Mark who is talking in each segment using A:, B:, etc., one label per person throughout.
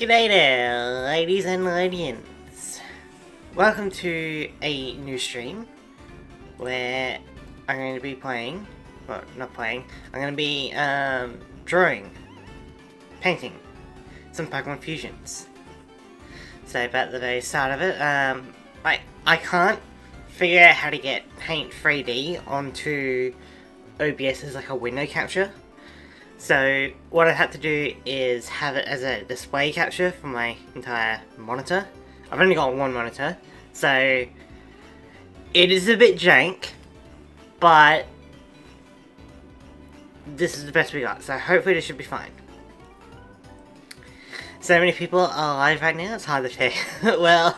A: G'day there, ladies and ladies. Welcome to a new stream where I'm going to be playing, well, not playing, I'm going to be drawing, painting some Pokemon Fusions. So at the very start of it, I can't figure out how to get Paint 3D onto OBS as like a window capture. So what I had to do is have it as a display capture for my entire monitor. I've only got one monitor, so it is a bit jank, but this is the best we got, so hopefully this should be fine. So many people are live right now, it's hard to say. Well,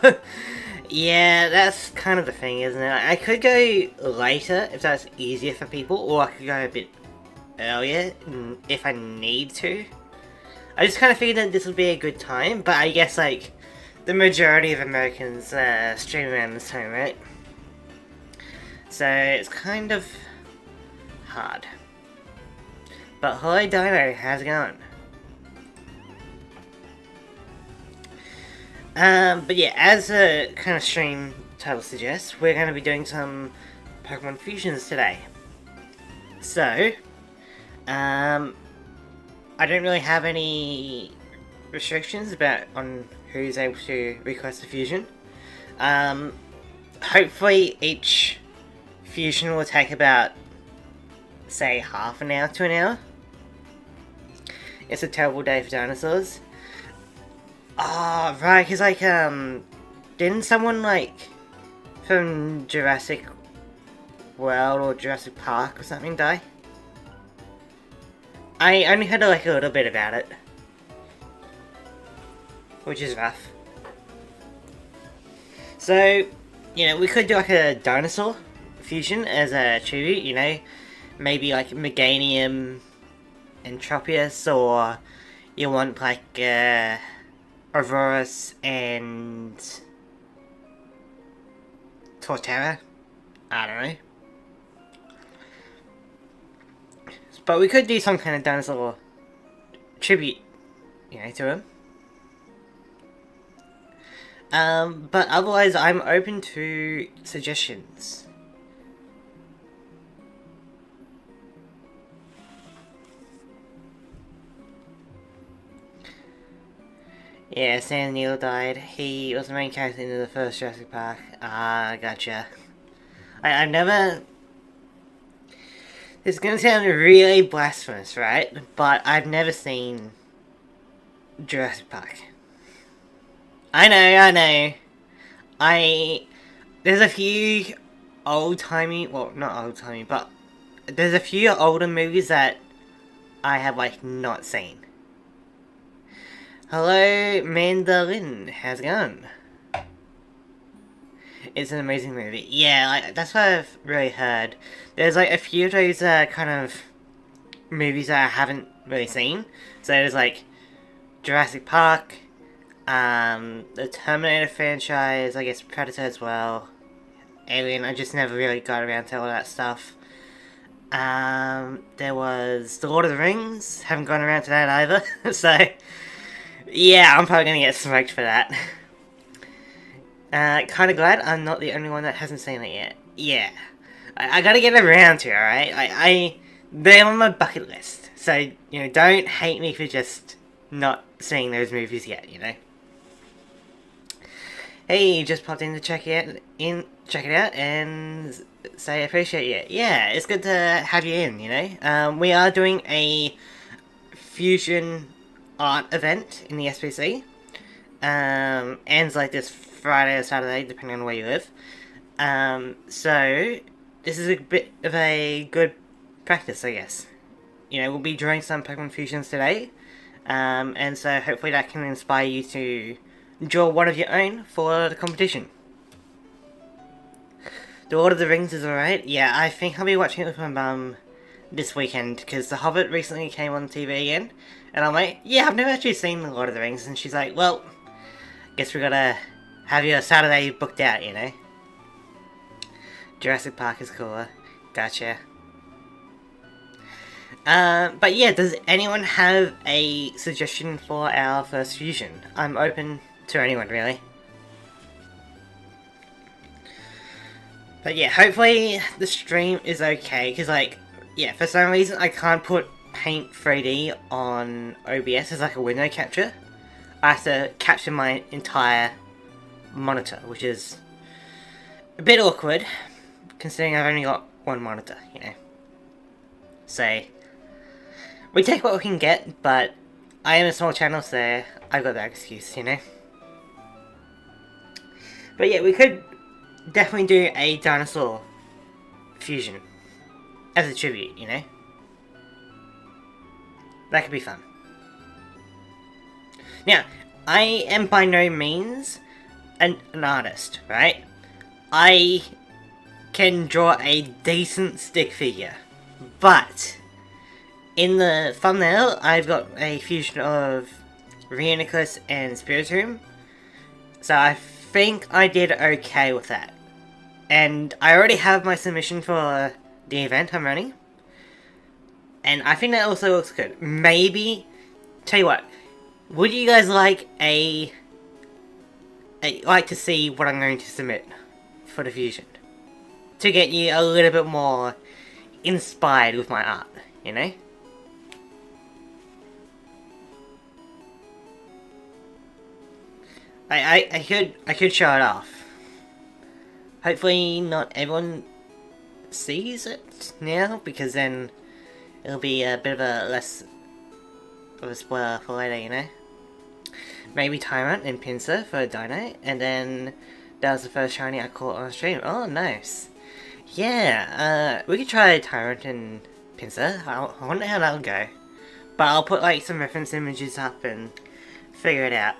A: yeah, that's kind of the thing, isn't it? I could go later if that's easier for people, or I could go a bit earlier if I need to. I just kind of figured that this would be a good time, but I guess like the majority of Americans stream around this time, right? So it's kind of hard. But hello Dino, how's it going? But yeah, as a kind of stream title suggests, we're going to be doing some Pokemon Fusions today. So, I don't really have any restrictions on who's able to request a fusion. Hopefully each fusion will take about, say, half an hour to an hour. It's a terrible day for dinosaurs. Oh, right, because like, didn't someone like, from Jurassic World or Jurassic Park or something die? I only heard like a little bit about it, which is rough. So, you know, we could do like a dinosaur fusion as a tribute, you know, maybe like Meganium and Tropius, or you want like Aurorus and Torterra. I don't know. But we could do some kind of dinosaur tribute, you know, to him. But otherwise, I'm open to suggestions. Yeah, Sam Neill died. He was the main character in the first Jurassic Park. Ah, gotcha. I've never... It's gonna sound really blasphemous, right? But I've never seen Jurassic Park. I know. There's a few old-timey... Well, not old-timey, but... There's a few older movies that I have, like, not seen. Hello, Mandolin. How's it going? It's an amazing movie. Yeah, like, that's what I've really heard. There's like a few of those kind of movies that I haven't really seen. So there's like Jurassic Park, the Terminator franchise, I guess Predator as well, Alien. I just never really got around to all that stuff. There was The Lord of the Rings. Haven't gone around to that either. So yeah, I'm probably gonna get smoked for that. Kind of glad I'm not the only one that hasn't seen it yet. Yeah. I gotta get around to it, alright? They're on my bucket list. So, you know, don't hate me for just not seeing those movies yet, you know? Hey, you just popped in to check it out, and say I appreciate you. Yeah, it's good to have you in, you know? We are doing a fusion art event in the SPC. Ends like this Friday or Saturday, depending on where you live. So this is a bit of a good practice, I guess. You know, we'll be drawing some Pokemon Fusions today, and so hopefully that can inspire you to draw one of your own for the competition. The Lord of the Rings is alright. Yeah, I think I'll be watching it with my mum this weekend, because The Hobbit recently came on TV again, and I'm like, yeah, I've never actually seen The Lord of the Rings, and she's like, well, guess we gotta have your Saturday booked out, you know? Jurassic Park is cooler. Gotcha. But yeah, does anyone have a suggestion for our first fusion? I'm open to anyone, really. But yeah, hopefully the stream is okay, because like, yeah, for some reason I can't put Paint 3D on OBS as like a window capture. I have to capture my entire monitor, which is a bit awkward, considering I've only got one monitor, you know. So, we take what we can get, but I am a small channel, so I've got that excuse, you know. But yeah, we could definitely do a dinosaur fusion as a tribute, you know. That could be fun. Now, I am by no means an artist, right? I can draw a decent stick figure, but in the thumbnail, I've got a fusion of Rhinoceros and Spiritomb, so I think I did okay with that. And I already have my submission for the event I'm running, and I think that also looks good. Maybe, tell you what, would you guys like like to see what I'm going to submit for the fusion? To get you a little bit more inspired with my art, you know? I could show it off. Hopefully not everyone sees it now, because then it'll be a bit of a less of a spoiler for later, you know? Maybe Tyrant and Pinsir for a Dino, and then that was the first shiny I caught on stream. Oh, nice. Yeah, we could try Tyrant and Pinsir. I wonder how that'll go. But I'll put like some reference images up and figure it out.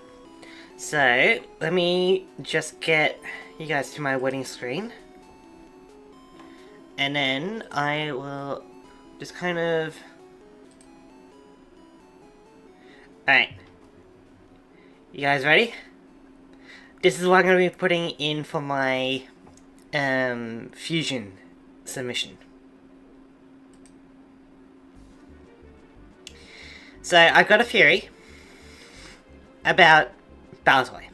A: So, let me just get you guys to my wedding screen. And then I will just kind of... Alright. You guys ready? This is what I'm going to be putting in for my fusion submission. So, I've got a theory about Baltoy.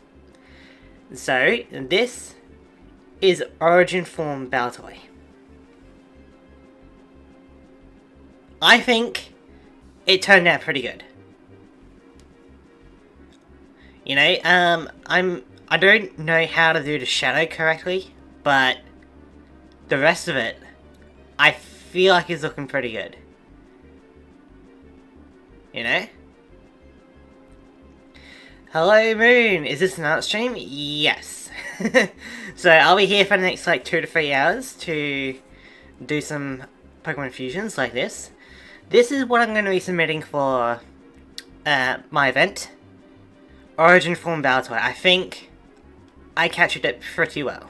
A: So, this is Origin Form Baltoy. I think it turned out pretty good. You know, I don't know how to do the shadow correctly, but the rest of it, I feel like is looking pretty good. You know? Hello Moon, is this an art stream? Yes. So I'll be here for the next like 2 to 3 hours to do some Pokemon fusions like this. This is what I'm going to be submitting for my event. Origin Form Baltoy. I think I captured it pretty well.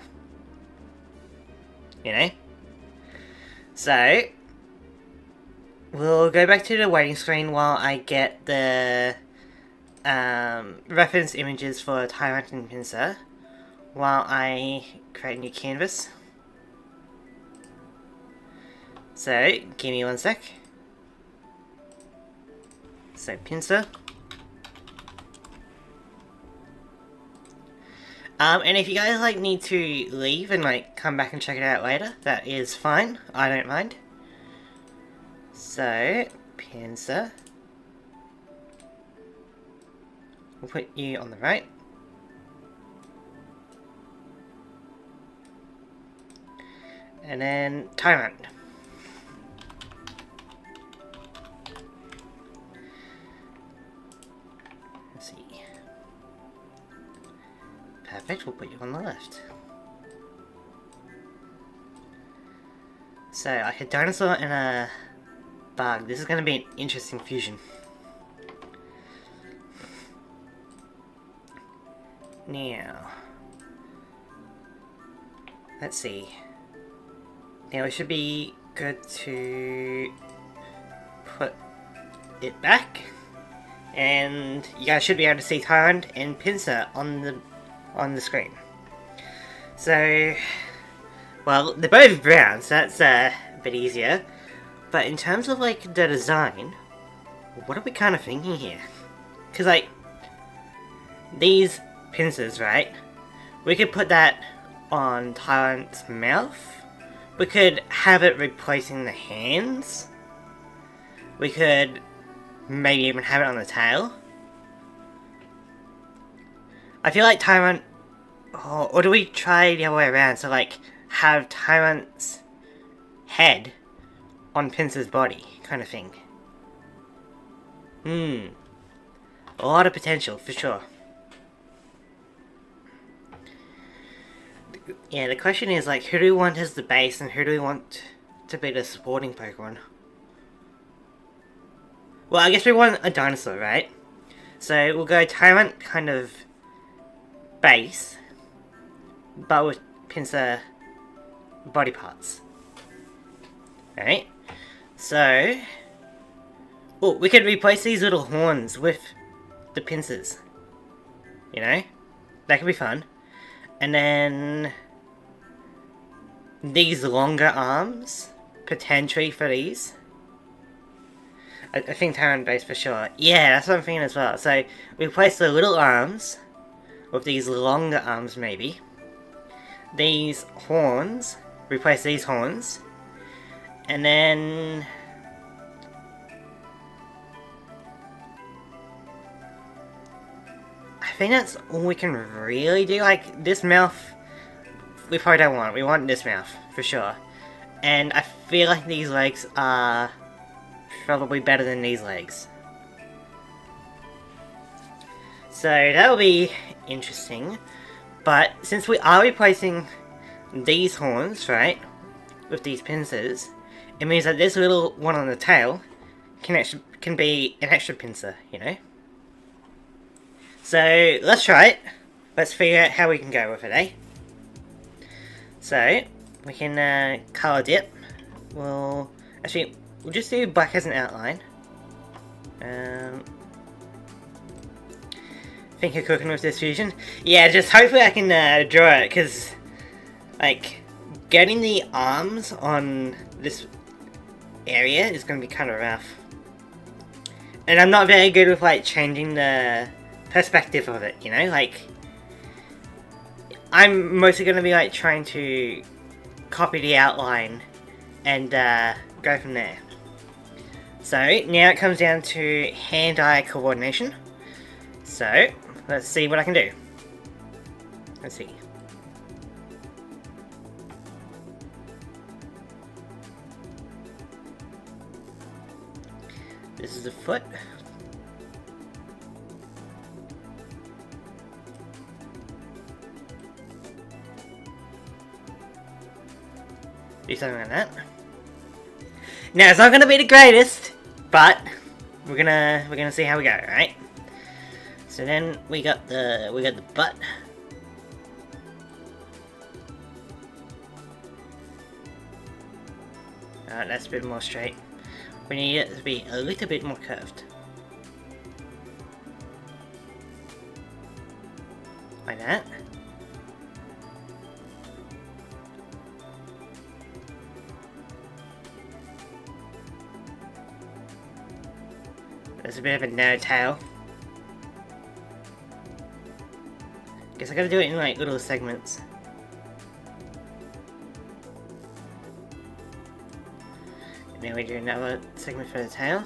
A: You know? So, we'll go back to the waiting screen while I get the reference images for Tyrant and Pinsir while I create a new canvas. So, give me 1 sec. So, Pinsir. And if you guys like need to leave and like come back and check it out later, that is fine. I don't mind. So, Pinsir. We'll put you on the right. And then Tyrant. Let's see. Perfect, we'll put you on the left. So, like a dinosaur and a bug. This is going to be an interesting fusion. Now, let's see. Now it should be good to put it back, and you guys should be able to see Tyrant and Pinsir on the screen. So, well, they're both brown, so that's a bit easier. But in terms of like the design, what are we kind of thinking here? Because like these pincers, right? We could put that on Tyrant's mouth. We could have it replacing the hands. We could maybe even have it on the tail. I feel like Tyrant... Oh, or do we try the other way around? So like, have Tyrant's head on Pincer's body, kind of thing. A lot of potential, for sure. Yeah, the question is like, who do we want as the base and who do we want to be the supporting Pokemon? Well, I guess we want a dinosaur, right? So we'll go Tyrant kind of base, but with Pinsir body parts. Alright, so... Oh, we could replace these little horns with the pincers. You know? That could be fun. And then... these longer arms, potentially for these. I think Tyrant base for sure. Yeah, that's what I'm thinking as well. So, we replace the little arms with these longer arms maybe. These horns, replace these horns. And then... I think that's all we can really do. Like, this mouth, we probably don't want. We want this mouth, for sure. And I feel like these legs are probably better than these legs. So that'll be interesting. But since we are replacing these horns, right, with these pincers, it means that this little one on the tail can be an extra pincer, you know? So let's try it. Let's figure out how we can go with it, eh? So we can color dip. We'll just do black as an outline. Think you're cooking with this fusion? Yeah, just hopefully I can draw it, because like getting the arms on this area is going to be kind of rough. And I'm not very good with like changing the perspective of it, you know, like I'm mostly going to be like trying to copy the outline and go from there. So now it comes down to hand-eye coordination. So let's see what I can do. Let's see. This is the foot. Do something like that. Now it's not gonna be the greatest, but we're gonna see how we go, right? So then we got the butt. That's a bit more straight. We need it to be a little bit more curved. Like that. There's a bit of a narrow tail. Guess I gotta do it in like little segments. And then we do another segment for the tail.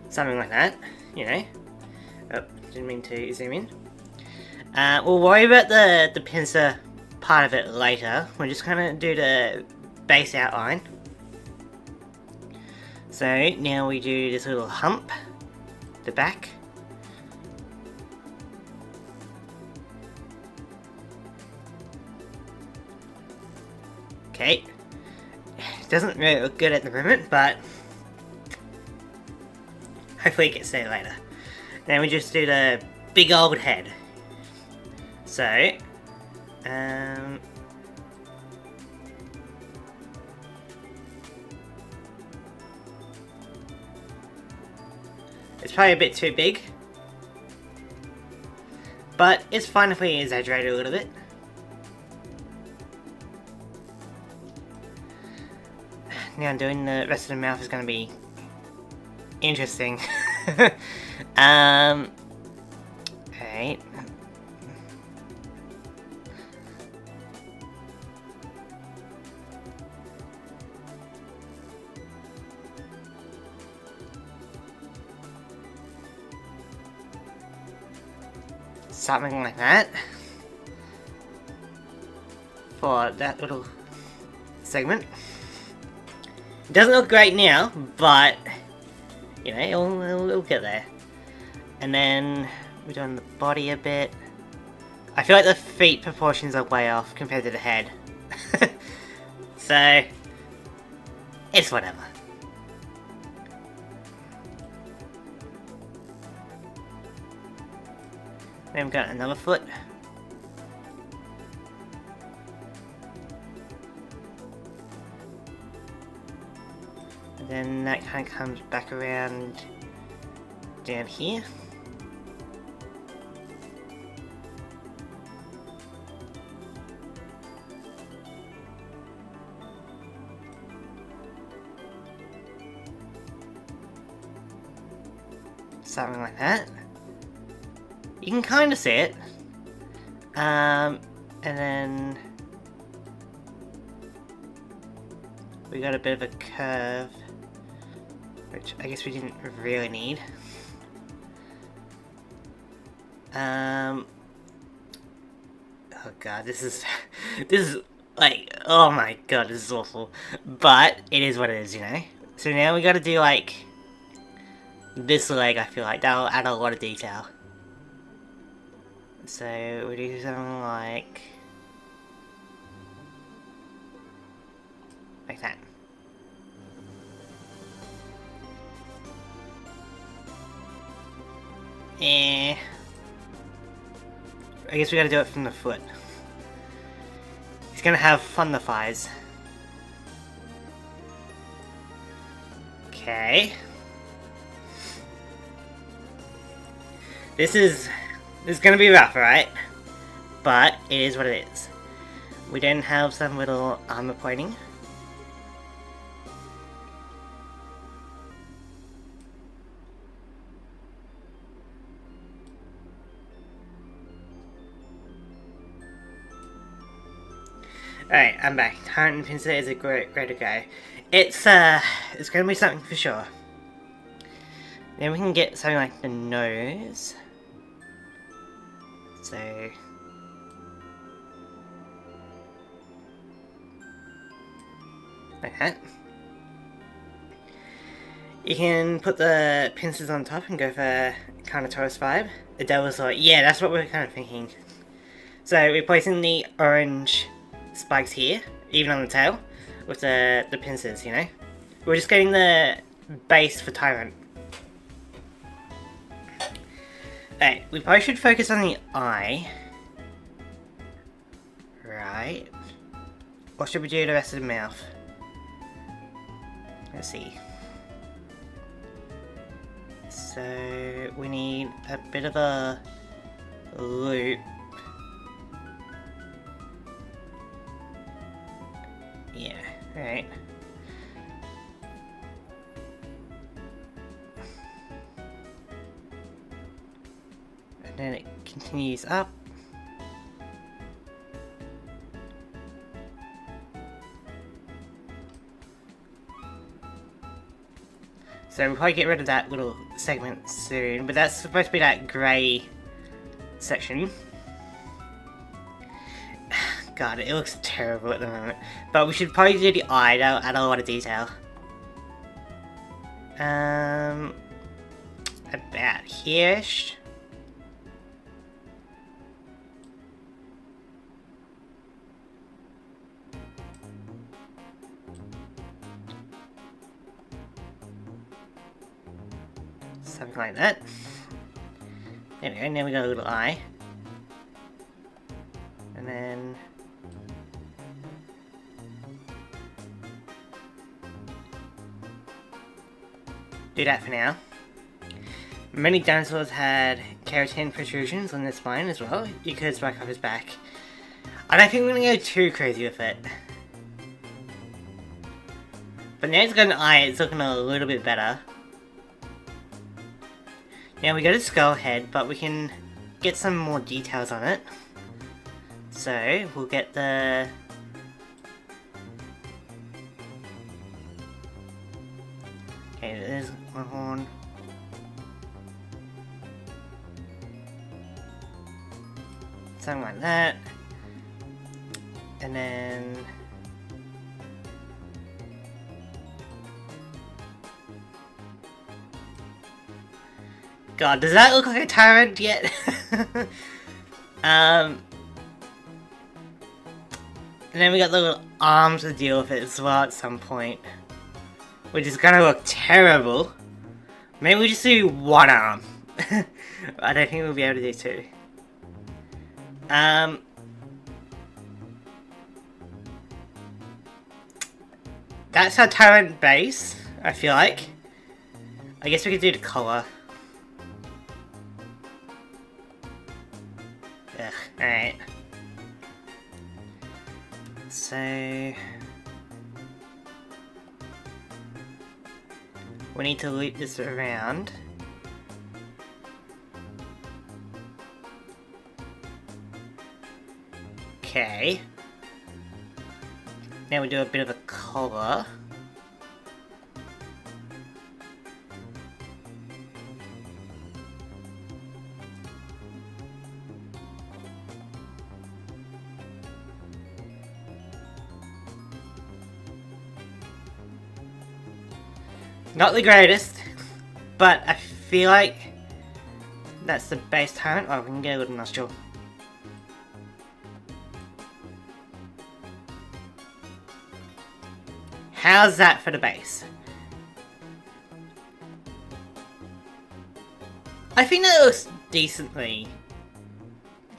A: Something like that, you know. Oh, didn't mean to zoom in. We'll worry about the pincer part of it later. We're just gonna do the base outline. So now we do this little hump, the back. Okay. Doesn't really look good at the moment, but hopefully it gets there later. Then we just do the big old head. So, It's probably a bit too big. But it's fine if we exaggerate it a little bit. Now doing the rest of the mouth is going to be interesting. Alright. Something like that. For that little segment. It doesn't look great now, but you know, it'll get there. And then we're doing the body a bit. I feel like the feet proportions are way off compared to the head. So, it's whatever. Then we've got another foot. And then that kind of comes back around down here. Something like that. You can kind of see it. And then we got a bit of a curve, which I guess we didn't really need. Oh god, this is like, oh my god, this is awful. But it is what it is, you know. So now we got to do like this leg. I feel like that'll add a lot of detail. So we do something like that. I guess we gotta do it from the foot. He's gonna have fun the thighs. Okay. This is gonna be rough, right? But it is what it is. We then have some little armor plating. Alright, I'm back. Tarrant Pinsir is a great to go. It's gonna be something for sure. Then we can get something like the nose. So like that. You can put the pincers on top and go for kind of Taurus vibe. The devil's like, yeah, that's what we're kind of thinking. So we're placing the orange spikes here, even on the tail, with the pincers, you know? We're just getting the base for Tyrant. Alright, we probably should focus on the eye. Right. What should we do to the rest of the mouth? Let's see. So we need a bit of a loop. Yeah, alright. And then it continues up. So we'll probably get rid of that little segment soon, but that's supposed to be that grey section. God, it looks terrible at the moment. But we should probably do the eye, that'll add a lot of detail. About here-ish. Something like that. There we go, now we got a little eye. And then do that for now. Many dinosaurs had keratin protrusions on their spine as well. You could spike off his back. I don't think we're gonna go too crazy with it. But now it's got an eye, it's looking a little bit better. Now we got a skull head, but we can get some more details on it. So, we'll get the... Okay, there's one horn. Something like that. And then... God, does that look like a tyrant yet? And then we got the little arms to deal with it as well at some point. Which is gonna look terrible. Maybe we just do one arm. I don't think we'll be able to do two. That's our tyrant base, I feel like. I guess we could do the collar. Ugh, alright. So... we need to loop this around. Okay. Now we do a bit of a collar. Not the greatest, but I feel like that's the base tyrant. Oh, we can get a little nostril. How's that for the base? I think that looks decently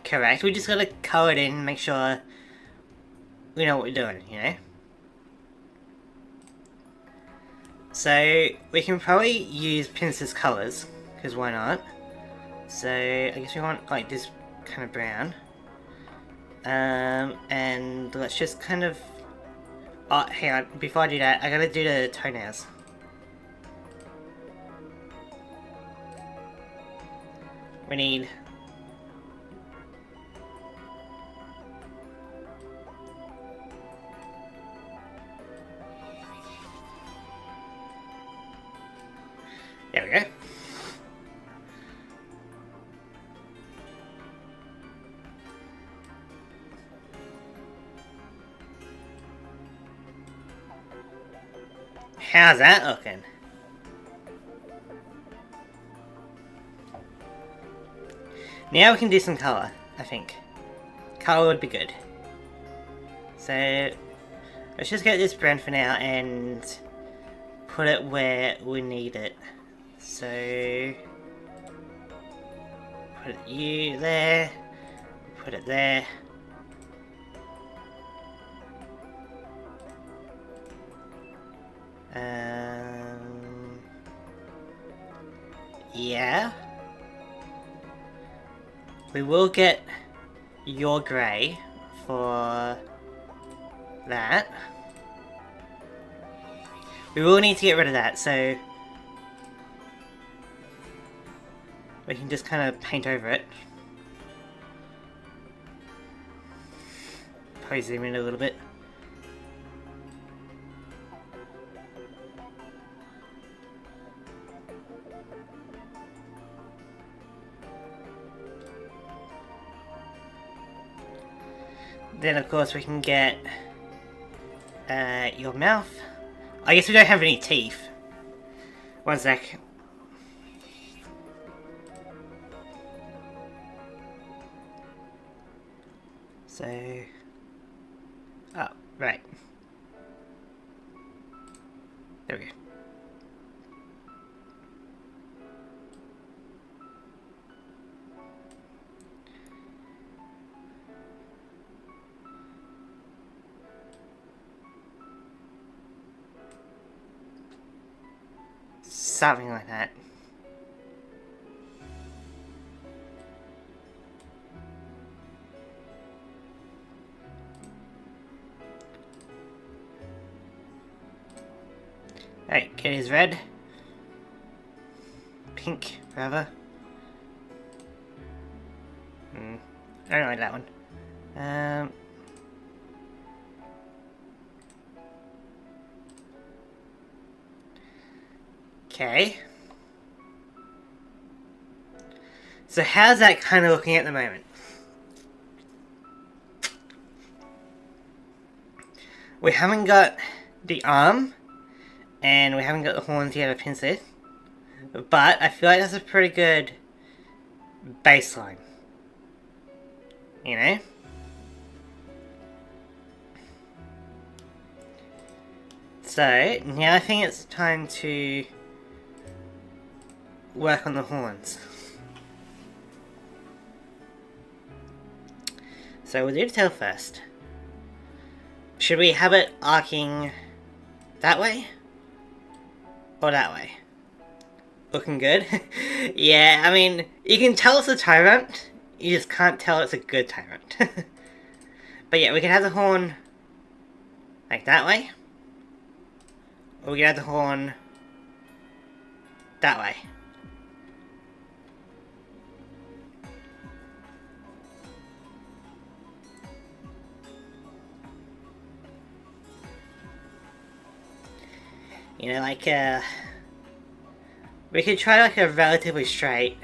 A: correct. We just gotta color it in and make sure we know what we're doing, you know? So, we can probably use Pincer's colours, because why not? So, I guess we want like this kind of brown. And let's just kind of... oh, hang on, before I do that, I gotta do the toenails. We need... there we go. How's that looking? Now we can do some colour, I think. Colour would be good. So, let's just get this brown for now and put it where we need it. So, put you there, put it there. Yeah. We will get your grey for that. We will need to get rid of that, so we can just kind of paint over it. Probably zoom in a little bit. Then of course we can get your mouth. I guess we don't have any teeth. One sec. So... oh, right. There we go. Something like that. It is red. Pink, rather. I don't like that one. Okay. So how's that kind of looking at the moment? We haven't got the arm, and we haven't got the horns yet of Pinsir, but I feel like that's a pretty good baseline. You know? So, now I think it's time to work on the horns. So we'll do the tail first. Should we have it arcing that way? Or that way? Looking good? Yeah, I mean, you can tell it's a tyrant, you just can't tell it's a good tyrant. But yeah, we can have the horn like that way. Or we can have the horn that way. You know, like, we could try like a relatively straight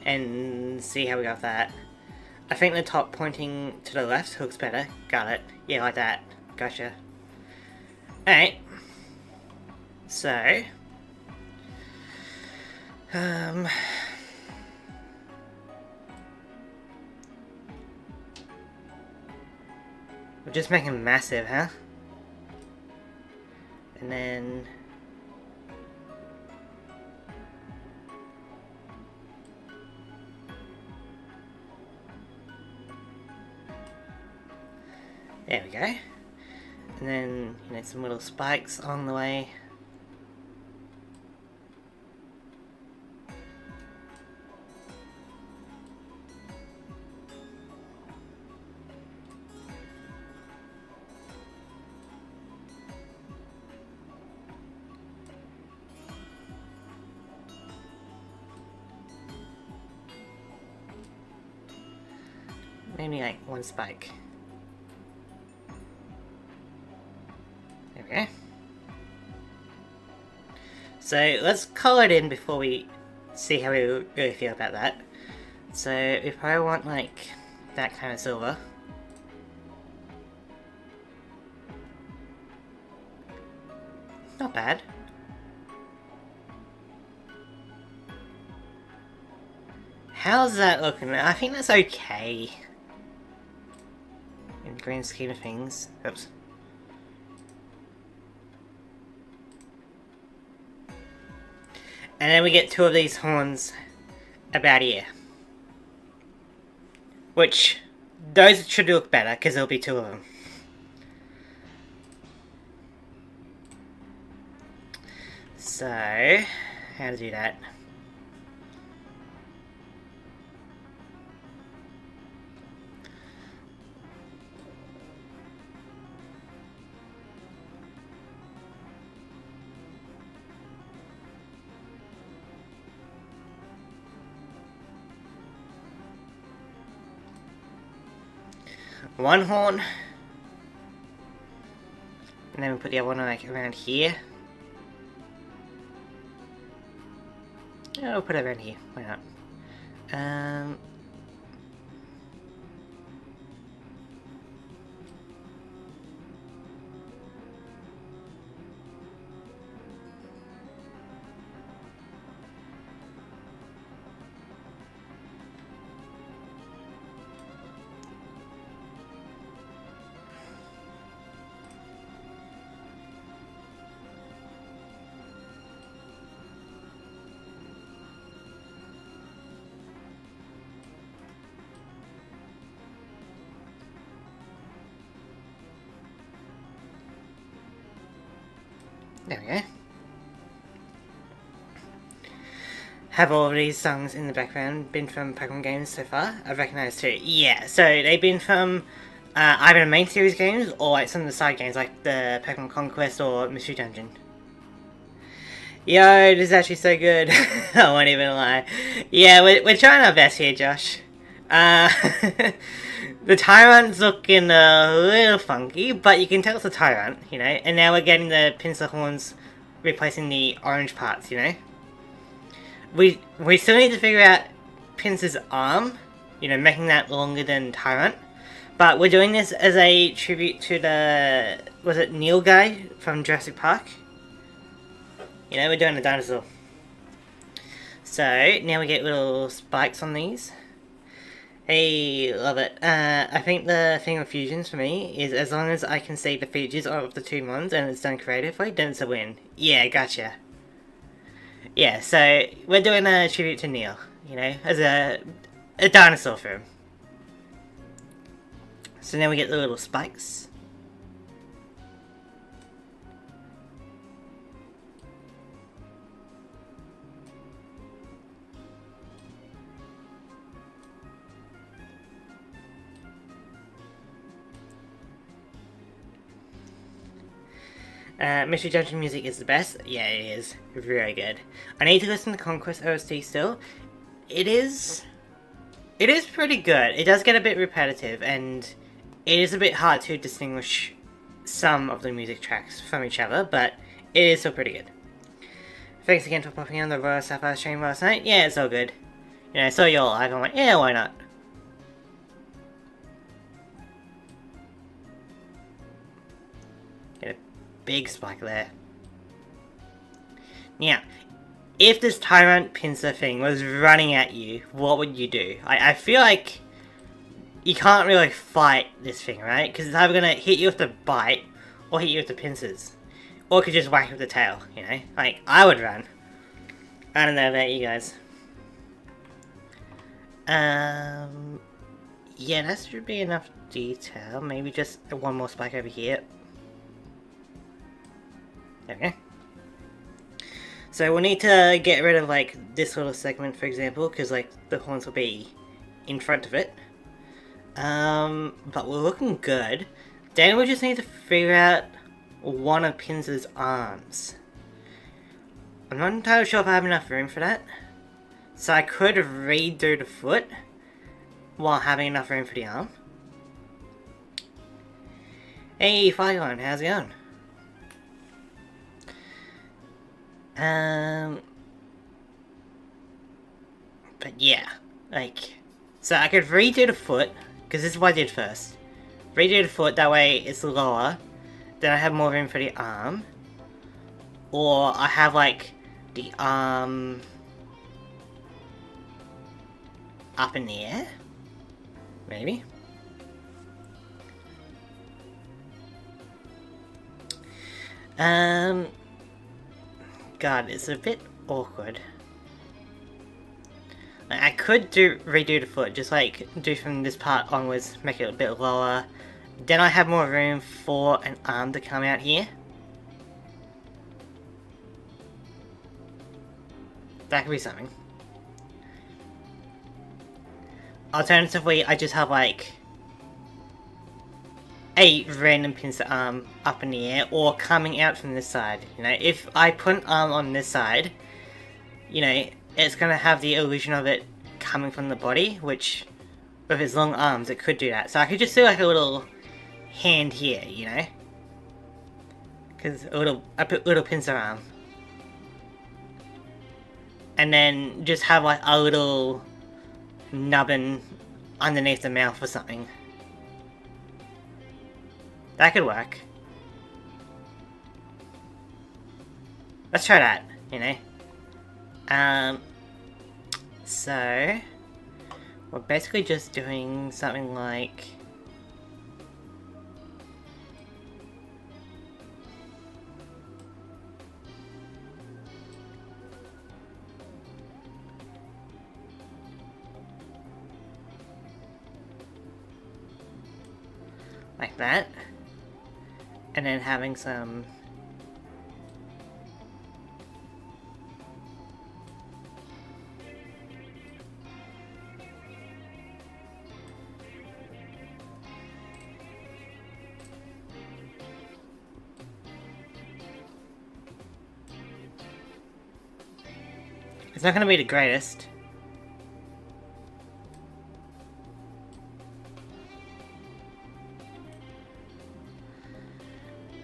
A: and see how we go with that. I think the top pointing to the left looks better. Got it. Yeah, like that. Gotcha. Alright. So, we'll just make him massive, huh? And then there we go. And then, you know, some little spikes along the way. Maybe like one spike. There we go. So let's colour it in before we see how we really feel about that. So we probably want like that kind of silver. Not bad. How's that looking? I think that's okay. In the grand scheme of things. Oops. And then we get two of these horns about here. Which, those should look better, because there'll be two of them. So, how to do that? One horn, and then we put the other one like around here. Yeah, we'll put it around here. Why not? There we go. Have all of these songs in the background been from Pokemon games so far? I've recognised two. Yeah, so they've been from either the main series games or like some of the side games like the Pokemon Conquest or Mystery Dungeon. Yo, it is actually so good. I won't even lie. Yeah, we're trying our best here, Josh. Uh, the Tyrant's looking a little funky, but you can tell it's a Tyrant, you know? And now we're getting the pincer horns replacing the orange parts, you know? We still need to figure out Pincer's arm, you know, making that longer than Tyrant. But we're doing this as a tribute to the... was it Neil guy from Jurassic Park? You know, we're doing a dinosaur. So, now we get little spikes on these. Hey, love it. I think the thing with fusions for me is as long as I can see the features of the two mons and it's done creatively, then it's a win. Yeah, gotcha. Yeah, so we're doing a tribute to Neil, you know, as a dinosaur film. So now we get the little spikes. Mystery Dungeon music is the best. Yeah, it is. Very good. I need to listen to Conquest OST still. It is pretty good. It does get a bit repetitive, and it is a bit hard to distinguish some of the music tracks from each other, but it is still pretty good. Thanks again for popping on the Royal Sapphire stream last night. Yeah, it's all good. You know, I saw you all live, I'm like, yeah, why not? Get a big spike there. Now, if this Tyrant Pincer thing was running at you, what would you do? I feel like you can't really fight this thing, right? Because it's either going to hit you with the bite, or hit you with the pincers. Or it could just whack you with the tail, you know? Like, I would run. I don't know about you guys. Yeah, that should be enough detail. Maybe just one more spike over here. There we go. So we'll need to get rid of, like, this little segment, for example, because, like, the horns will be in front of it. But we're looking good. Then we just need to figure out one of Pincer's arms. I'm not entirely sure if I have enough room for that. So I could redo the foot while having enough room for the arm. Hey, Flygon, how's it going? But yeah, like, so I could redo the foot, because this is what I did first. Redo the foot, that way it's lower, then I have more room for the arm. Or I have, like, the arm up in the air? Maybe? God, it's a bit awkward. I could redo the foot, just like do from this part onwards, make it a bit lower. Then I have more room for an arm to come out here. That could be something. Alternatively, I just have like a random pincer arm up in the air or coming out from this side. You know, if I put an arm on this side, you know, it's gonna have the illusion of it coming from the body, which with its long arms it could do that. So I could just do like a little hand here, you know? Because a little pincer arm. And then just have like a little nubbin underneath the mouth or something. That could work. Let's try that, you know? So we're basically just doing something like that, and then having some It's not gonna be the greatest.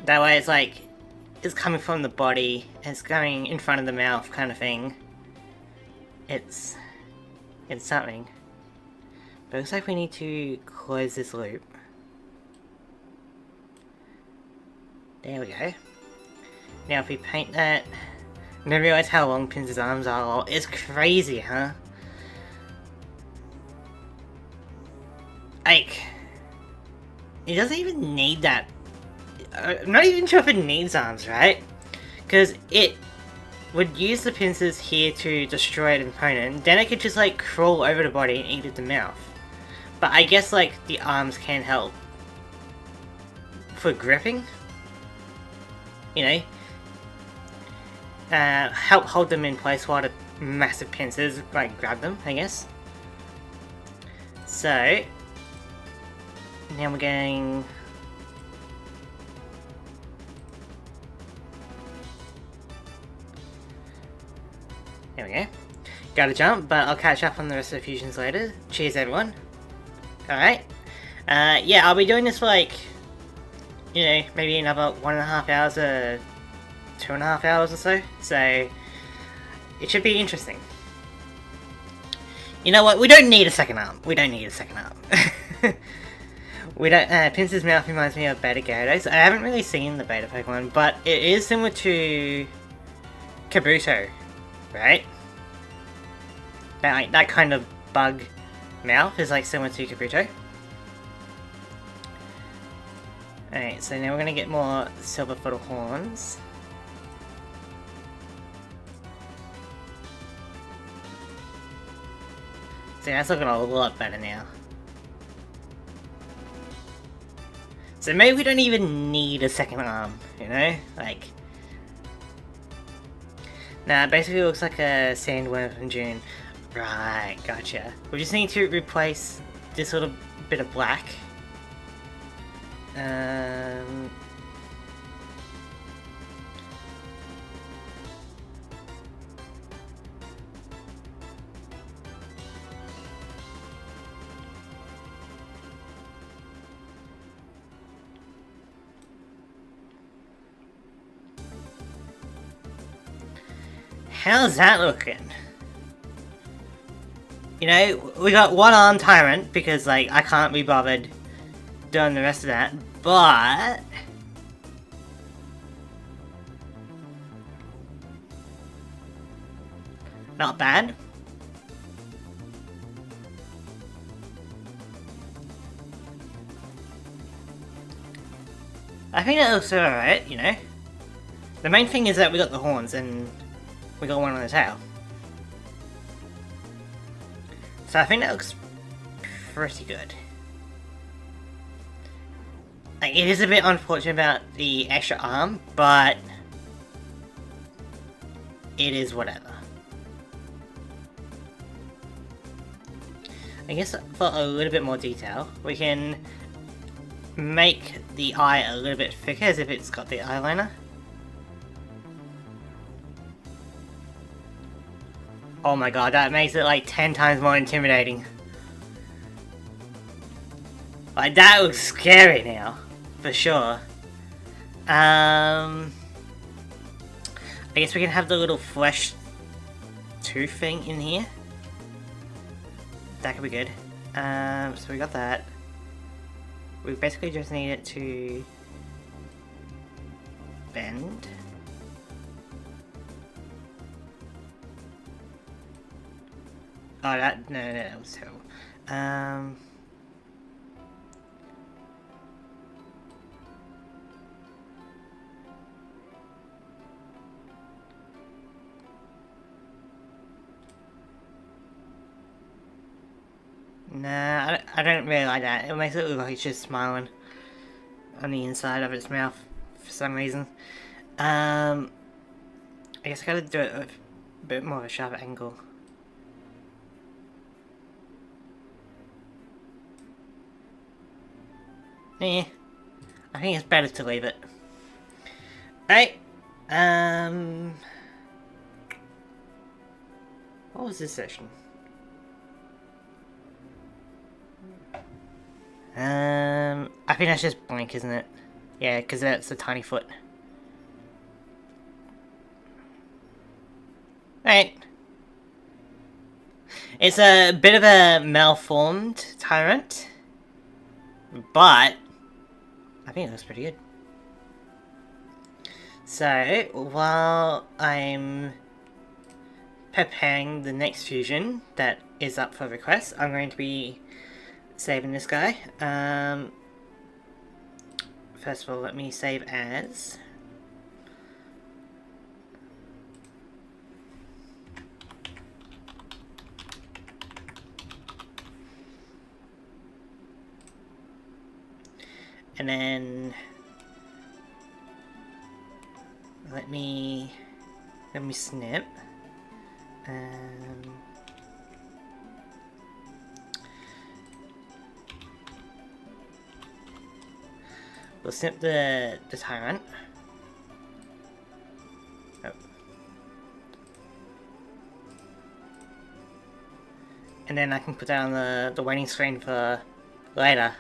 A: That way it's like, it's coming from the body, it's going in front of the mouth kind of thing. It's something. But it looks like we need to close this loop. There we go. Now if we paint that... I didn't realize how long Pince's arms are. It's crazy, huh? Like... It doesn't even need that. I'm not even sure if it needs arms, right? Because it would use the pincers here to destroy an opponent, then it could just like crawl over the body and eat at the mouth. But I guess like the arms can help for gripping, you know, help hold them in place while the massive pincers like grab them, I guess. So now we're going. There we go. Gotta jump, but I'll catch up on the rest of the fusions later. Cheers, everyone. Alright. Yeah, I'll be doing this for like, you know, maybe another 1.5 hours or 2.5 hours or so. So, it should be interesting. You know what? We don't need a second arm. We don't need a second arm. We don't. Pince's mouth reminds me of Beta Gyarados. I haven't really seen the Beta Pokemon, but it is similar to Kabuto. Right? That kind of bug mouth is like similar to Kabuto. Alright, so now we're gonna get more silver footle horns. See, that's looking a lot better now. So maybe we don't even need a second arm, you know? Like... Nah, basically it looks like a sandworm from June. Right, gotcha. We just need to replace this little bit of black. How's that looking? You know, we got one arm Tyrant because, like, I can't be bothered doing the rest of that, but... Not bad. I think that looks alright, you know? The main thing is that we got the horns and we got one on the tail. So I think that looks pretty good. Like, it is a bit unfortunate about the extra arm, but it is whatever. I guess for a little bit more detail, we can make the eye a little bit thicker as if it's got the eyeliner. Oh my god, that makes it like 10 times more intimidating. Like, that looks scary now, for sure. I guess we can have the little flesh tooth thing in here. That could be good. So we got that. We basically just need it to bend. Oh, that was terrible. Nah, I don't really like that. It makes it look like it's just smiling on the inside of its mouth for some reason. I guess I gotta do it with a bit more of a sharp angle. Yeah, I think it's better to leave it. Alright, What was this section? I think that's just blank, isn't it? Yeah, because that's a tiny foot. Right. It's a bit of a malformed tyrant, but I think it looks pretty good. So, while I'm preparing the next fusion that is up for request, I'm going to be saving this guy. First of all, let me save as. And then let me snip. We'll snip the tyrant. Oh. And then I can put that on the waiting screen for later.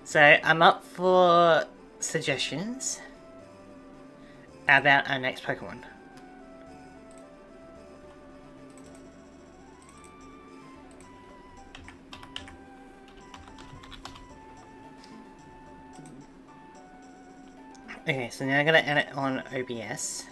A: So I'm up for suggestions about our next Pokemon. Okay, so now I'm gonna edit on OBS.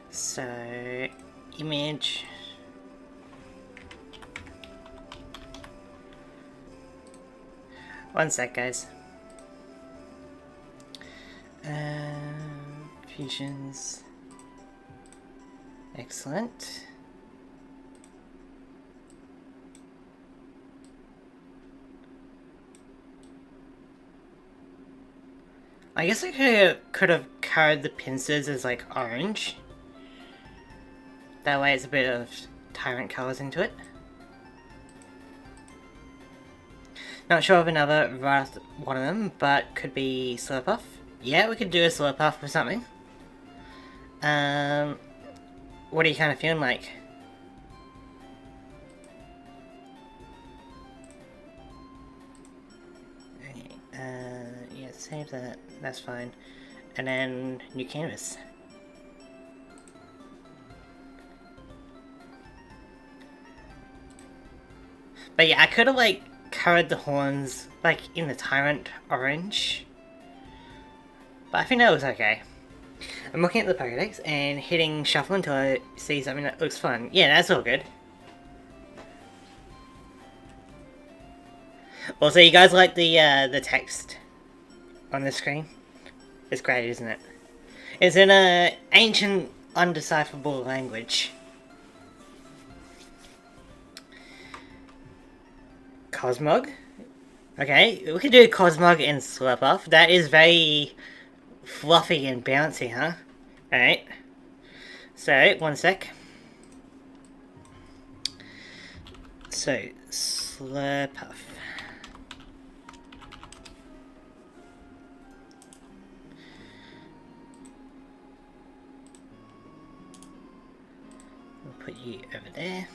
A: So, image. One sec, guys. Fusions. Excellent. I guess I could have colored the pincers as like orange. That way it's a bit of tyrant colors into it. Not sure of another right one of them, but could be Slurpuff. Yeah, we could do a Slurpuff or something. What are you kind of feeling like? Okay, yeah, save that. That's fine. And then new canvas. But yeah, I could have like colored the horns like in the Tyrant orange. But I think that was okay. I'm looking at the Pokédex and hitting shuffle until I see something that looks fun. Yeah, that's all good. Also, you guys like the text on the screen? It's great, isn't it? It's in an ancient, undecipherable language. Cosmog? Okay, we could do Cosmog and Slurpuff. That is very fluffy and bouncy, huh? Alright. So, one sec. So, Slurpuff. We'll put you over there.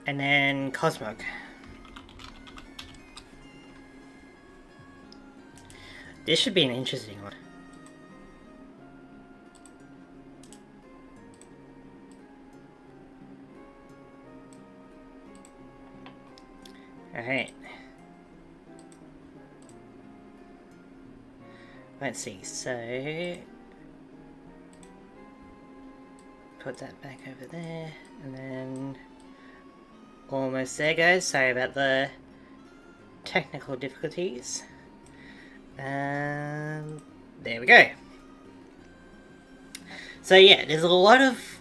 A: And then Cosmog. This should be an interesting one. Alright. Let's see, so put that back over there, and then almost there, guys. Sorry about the technical difficulties. There we go. So yeah, there's a lot of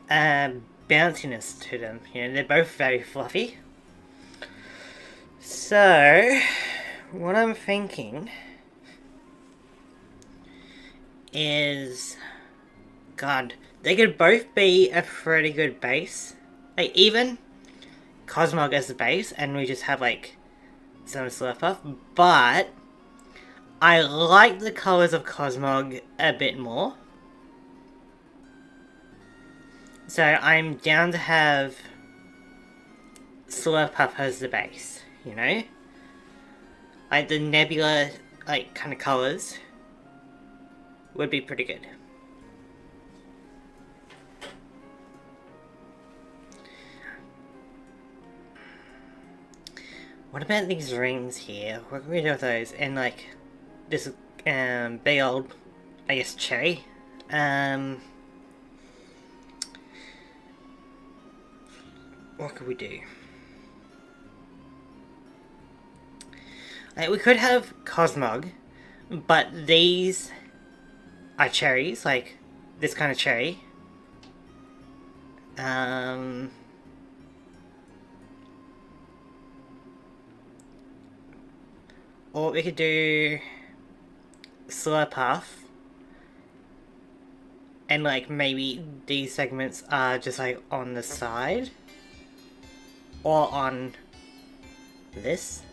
A: bounciness to them. You know, they're both very fluffy. So, what I'm thinking is... God, they could both be a pretty good base. Like, even Cosmog as the base, and we just have, like, some Slurpuff. But I like the colors of Cosmog a bit more. So I'm down to have Slurpuff as the base, you know? Like, the nebula, like, kind of colors would be pretty good. What about these rings here? What can we do with those? And like this big old, I guess, cherry. What could we do? Like, we could have Cosmog, but these are cherries, like this kind of cherry. Or we could do Slurpuff, and like maybe these segments are just like on the side, or on this.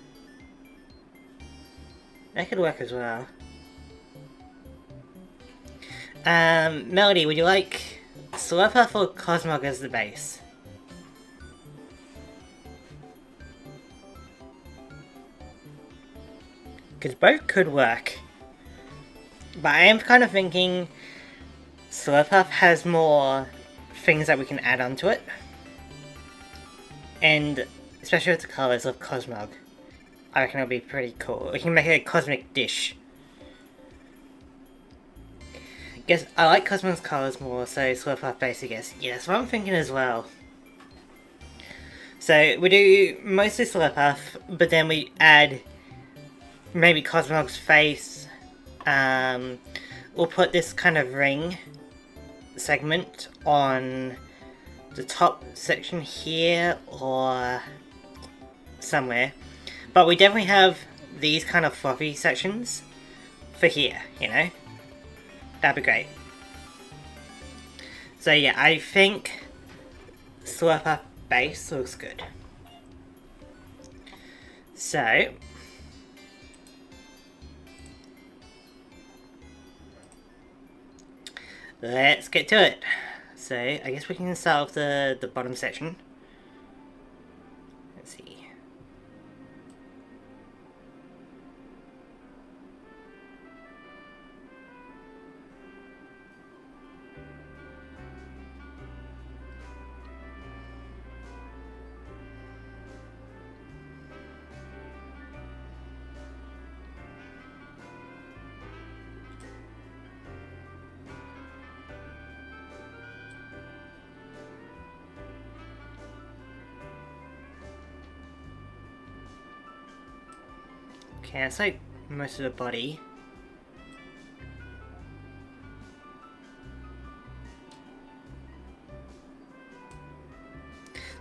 A: That could work as well. Melody, would you like Slurpuff or Cosmog as the base? Because both could work. But I am kind of thinking Slurpuff has more things that we can add onto it. And especially with the colours of Cosmog, I reckon it'll be pretty cool. We can make it a cosmic dish. Guess I like Cosmog's colours more, so Slurpuff base, I guess. Yeah, that's what I'm thinking as well. So we do mostly Slurpuff, but then we add maybe Cosmog's face. We'll put this kind of ring segment on the top section here or somewhere. But we definitely have these kind of fluffy sections for here, you know? That'd be great. So yeah, I think Slurpuff base looks good. So let's get to it. So I guess we can start with the bottom section. Let's see. Okay, that's like most of the body.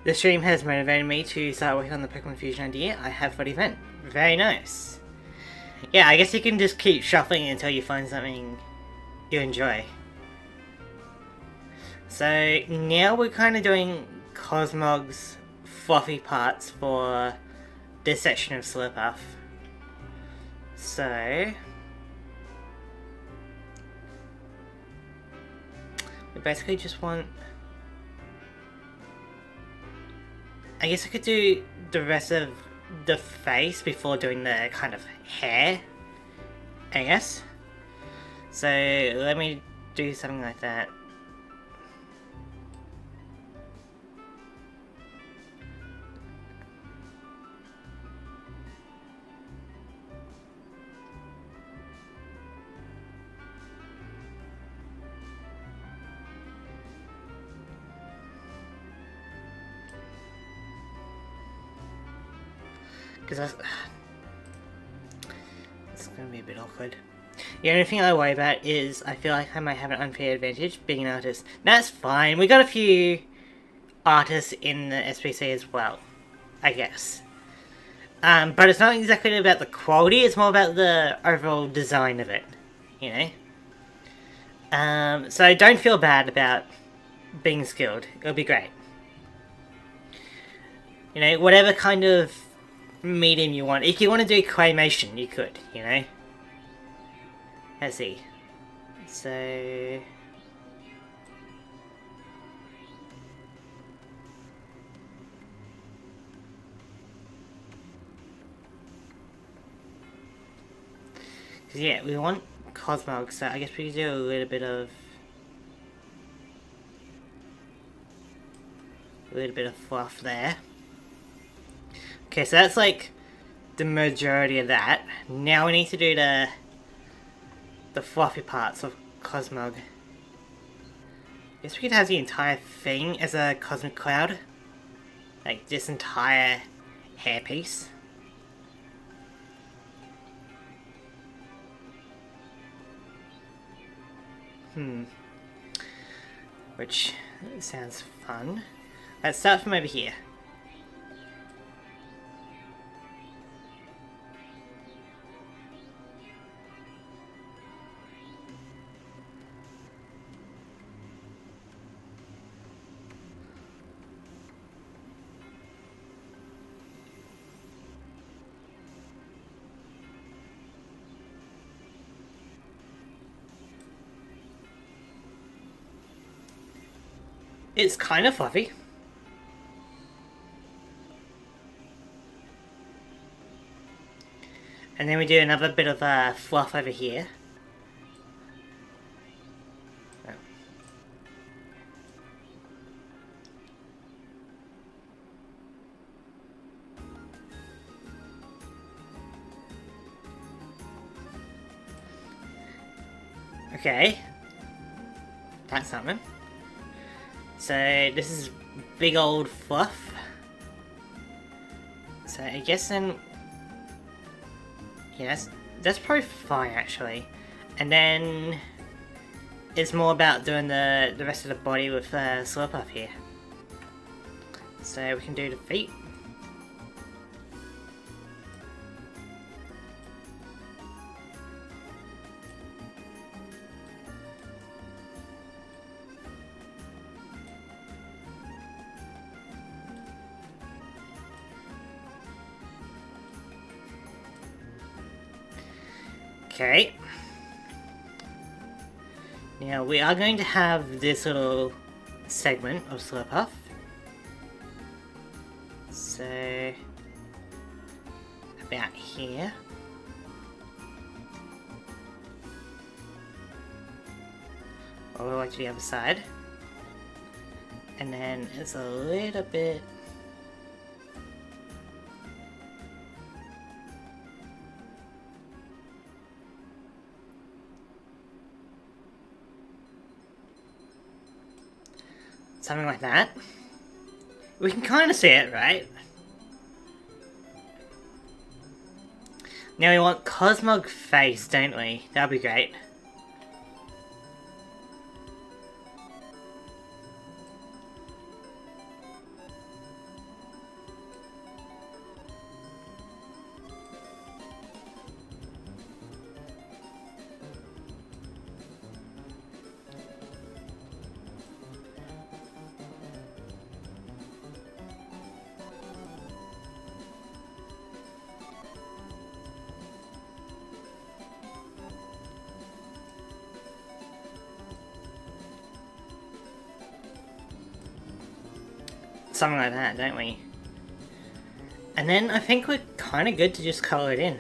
A: The stream has motivated me to start working on the Pokemon Fusion idea I have for the event. Very nice. Yeah, I guess you can just keep shuffling until you find something you enjoy. So now we're kind of doing Cosmog's fluffy parts for this section of Slurpuff. So we basically just want... I guess I could do the rest of the face before doing the kind of hair, I guess. So let me do something like that. Because that's... it's going to be a bit awkward. The only thing I worry about is I feel like I might have an unfair advantage being an artist. That's fine. We got a few artists in the SPC as well, I guess. But it's not exactly about the quality, it's more about the overall design of it, you know? So don't feel bad about being skilled. It'll be great. You know, whatever kind of medium you want. If you want to do claymation, you could, you know? Let's see. So... yeah, we want Cosmog, so I guess we could do a little bit of fluff there. Okay, so that's like the majority of that. Now we need to do the fluffy parts of Cosmog. I guess we could have the entire thing as a cosmic cloud. Like this entire hairpiece. Which sounds fun. Let's start from over here. It's kind of fluffy. And then we do another bit of fluff over here. Oh. Okay. That's something. So this is big old fluff. So I guess then, yes, that's probably fine actually. And then it's more about doing the rest of the body with Slurpuff here. So we can do the feet. Okay. Now we are going to have this little segment of Slurpuff. So about here. All the way to the other side. And then it's a little bit something like that. We can kind of see it, right? Now we want Cosmog face, don't we? That'd be great. Something like that, don't we? And then I think we're kind of good to just color it in.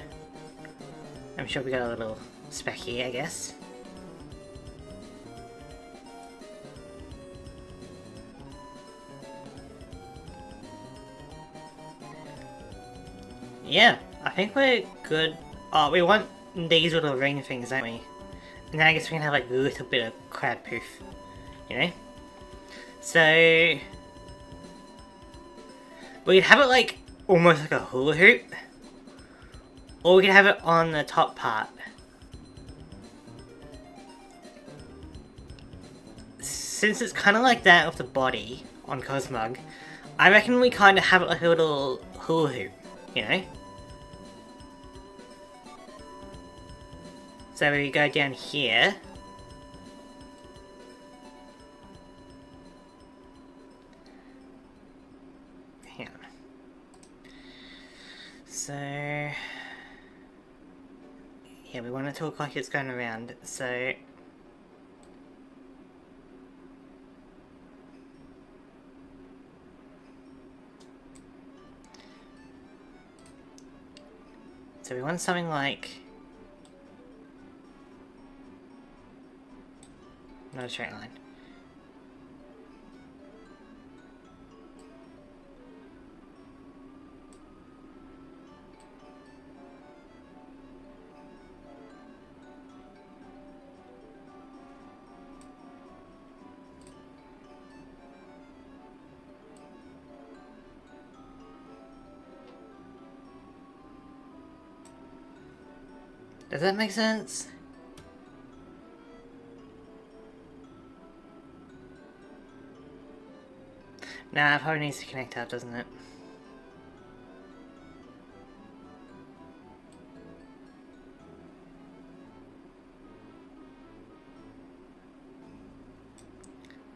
A: I'm sure we got a little speck here, I guess. Yeah, I think we're good. Oh, we want these little ring things, don't we? And then I guess we can have like a little bit of cloud poof, you know? So we could have it like almost like a hula hoop, or we could have it on the top part. Since it's kind of like that with the body on Cosmog, I reckon we kind of have it like a little hula hoop, you know? So we go down here. hang on. So yeah, we want it to look like it's going around, so we want something like not a straight line. Does that make sense? Nah, it probably needs to connect up, doesn't it?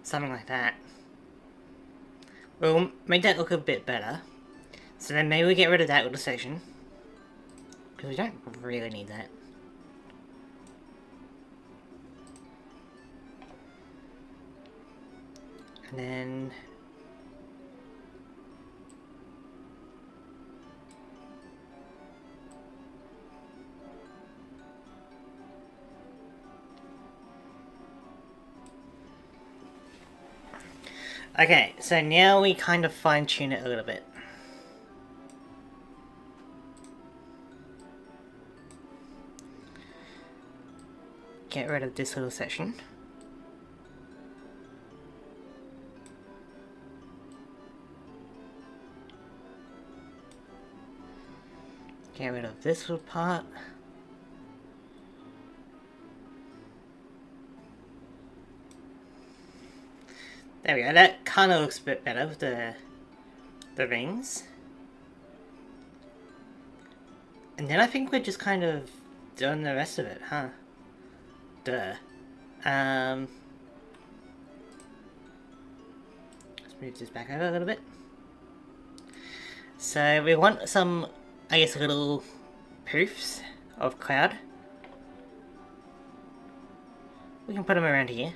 A: Something like that. We'll make that look a bit better. So then maybe we get rid of that little section. Because we don't really need that. And then okay, so now we kind of fine-tune it a little bit. Get rid of this little section. Get rid of this little part. There we go, that kind of looks a bit better with the rings. And then I think we're just kind of doing the rest of it, huh? Duh. Let's move this back over a little bit. So we want some, I guess, little poofs of cloud. We can put them around here.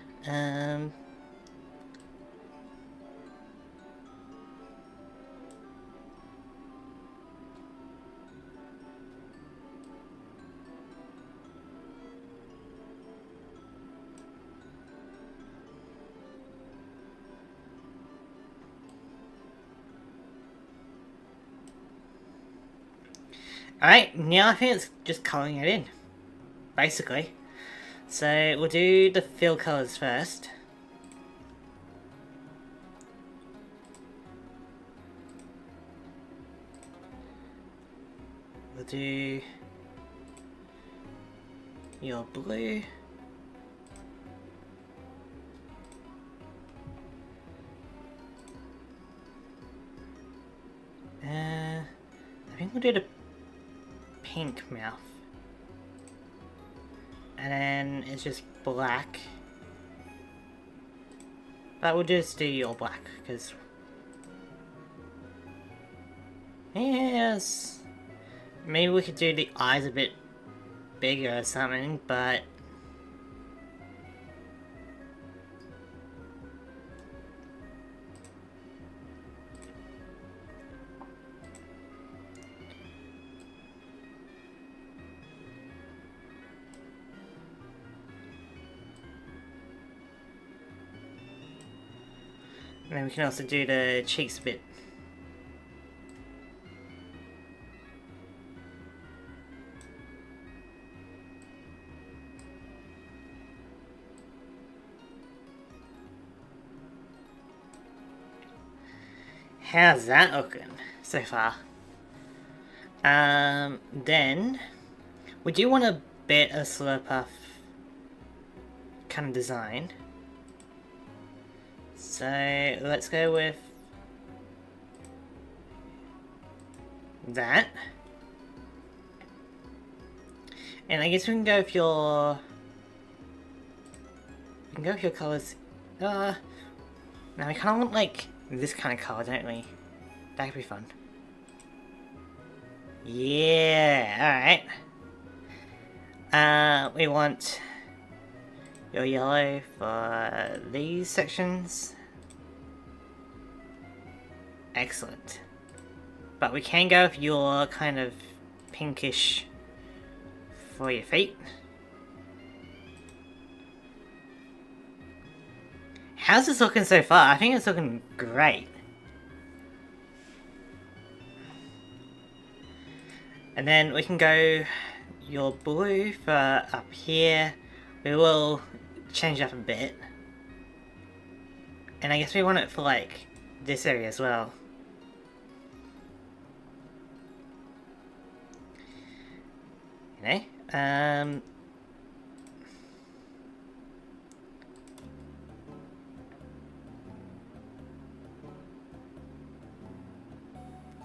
A: Alright, now I think it's just colouring it in, basically. So we'll do the fill colours first. We'll do your blue. I think we'll do the pink mouth. And then it's just black. But we'll just do your black, because... yes! Maybe we could do the eyes a bit bigger or something, but... and then we can also do the cheeks a bit. How's that looking so far? Then we do want a bit of Slurpuff kind of design. So let's go with that. And I guess we can go with your... we can go with your colours. Now we kind of want like this kind of colour, don't we? That could be fun. Yeah, alright. We want your yellow for these sections. Excellent. But we can go with your kind of pinkish for your feet. How's this looking so far? I think it's looking great. And then we can go your blue for up here. We will change up a bit. And I guess we want it for like this area as well. You know?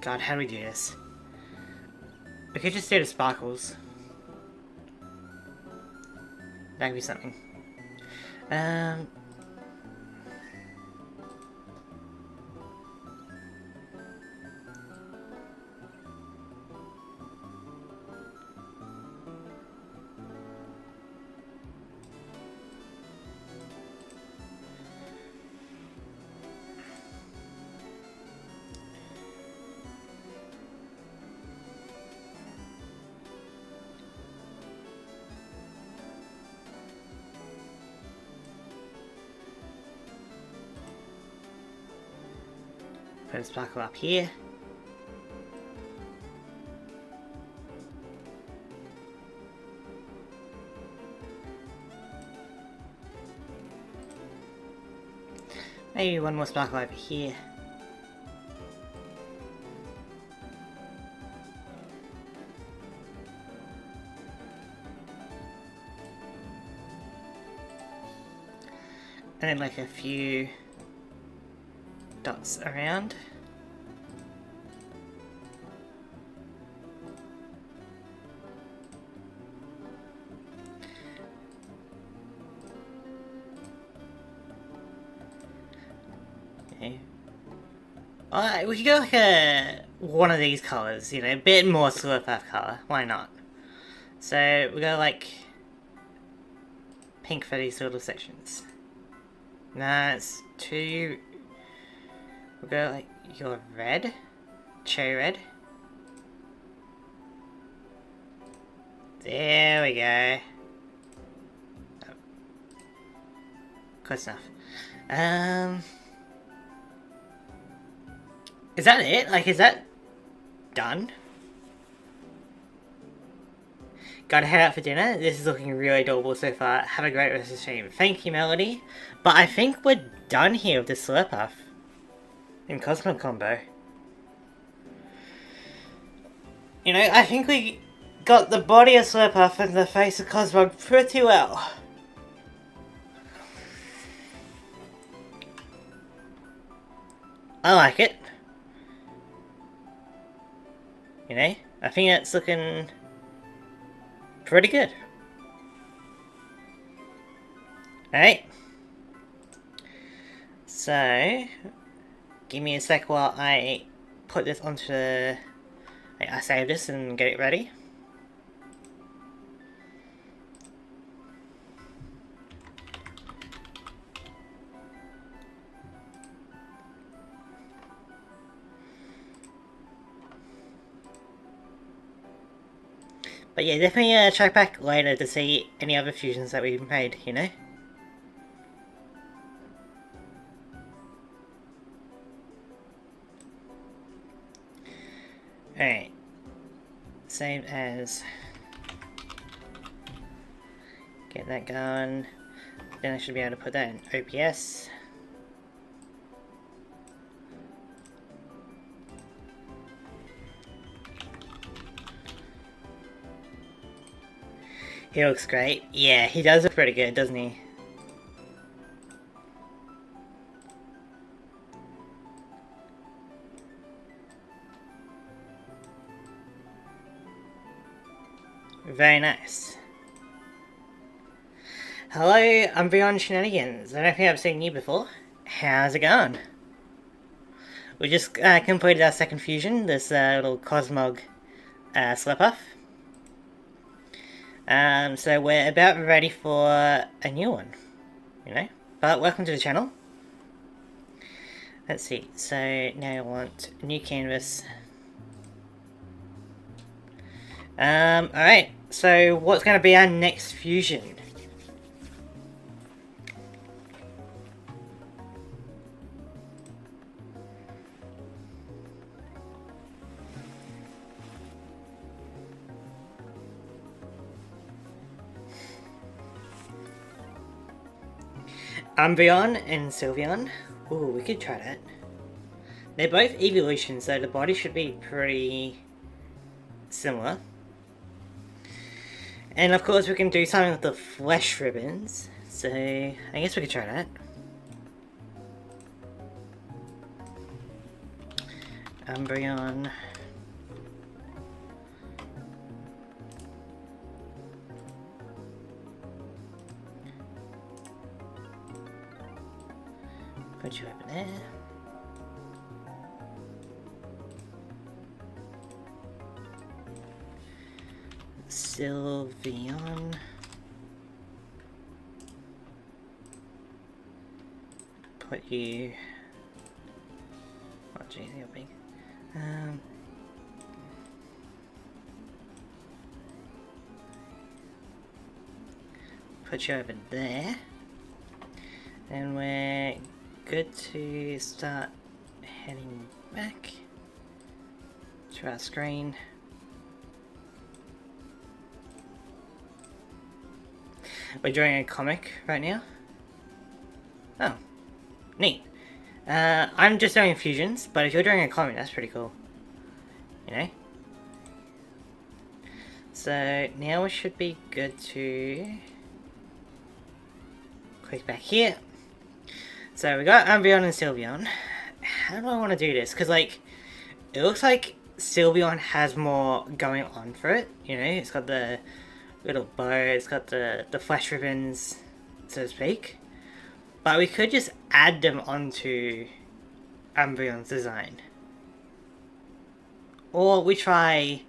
A: God, how do we do this? We could just do the sparkles. That could be something. Put a sparkle up here. Maybe one more sparkle over here. And then like a few dots around. Okay. We could go like one of these colours, you know, a bit more Slurpath colour. Why not? So we go like pink for these little sections. Nah, it's too. We'll go like your red, cherry red. There we go. Oh. Close enough. Is that it? Like, is that done? Gotta head out for dinner. This is looking really adorable so far. Have a great rest of the stream. Thank you, Melody. But I think we're done here with the Slurpuff in Cosmo Combo. You know, I think we got the body of Slurpuff and the face of Cosmog pretty well. I like it. You know, I think that's looking pretty good. Alright. So, give me a sec while I put this onto the... I save this and get it ready. But yeah, definitely check back later to see any other fusions that we've made, you know? Alright. Same as... Get that going. Then I should be able to put that in OPS. He looks great. Yeah, he does look pretty good, doesn't he? Very nice. Hello, I'm Beyond Shenanigans. I don't think I've seen you before. How's it going? We just completed our second fusion, this little Cosmog Slip-Off. So we're about ready for a new one, you know? But welcome to the channel. Let's see, so now I want a new canvas. Alright, so what's going to be our next fusion? Umbreon and Sylveon. Ooh, we could try that. They're both evolutions, so the body should be pretty similar. And of course we can do something with the flesh ribbons, so I guess we could try that. Umbreon. Put you over there. Sylveon. Put you. Oh geez, you're big. Put you over there. And we're good to start heading back to our screen. We're doing a comic right now. Oh, neat. I'm just doing fusions, but if you're doing a comic, that's pretty cool. You know? So now we should be good to click back here. So we got Umbreon and Sylveon. How do I want to do this? Because, like, it looks like Sylveon has more going on for it. You know, it's got the little bow, it's got the flash ribbons, so to speak. But we could just add them onto Umbreon's design. Or we try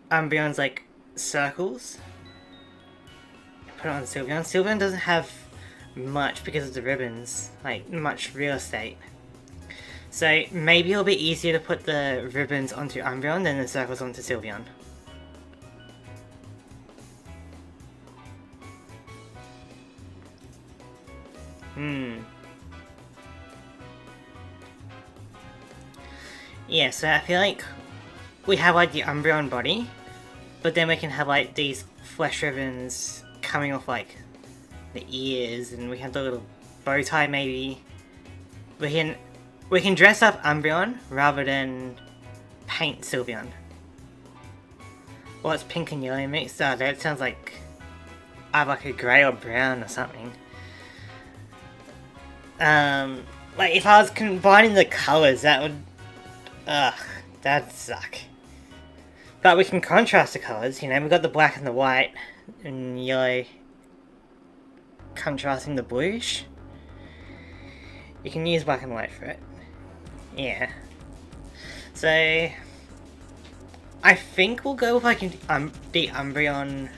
A: Umbreon's, like, circles. Put it on Sylveon. Sylveon doesn't have much because of the ribbons, like much real estate. So maybe it'll be easier to put the ribbons onto Umbreon than the circles onto Sylveon. Yeah, so I feel like we have like the Umbreon body, but then we can have like these flesh ribbons coming off like the ears, and we have the little bow tie maybe. We can dress up Umbreon rather than paint Sylveon. Well, it's pink and yellow mixed. Oh, that sounds like I have like a grey or brown or something. Like if I was combining the colours, that would, that'd suck. But we can contrast the colours, you know, we've got the black and the white and yellow contrasting the bluish. You can use black and white for it. Yeah. So I think we'll go with like the Umbreon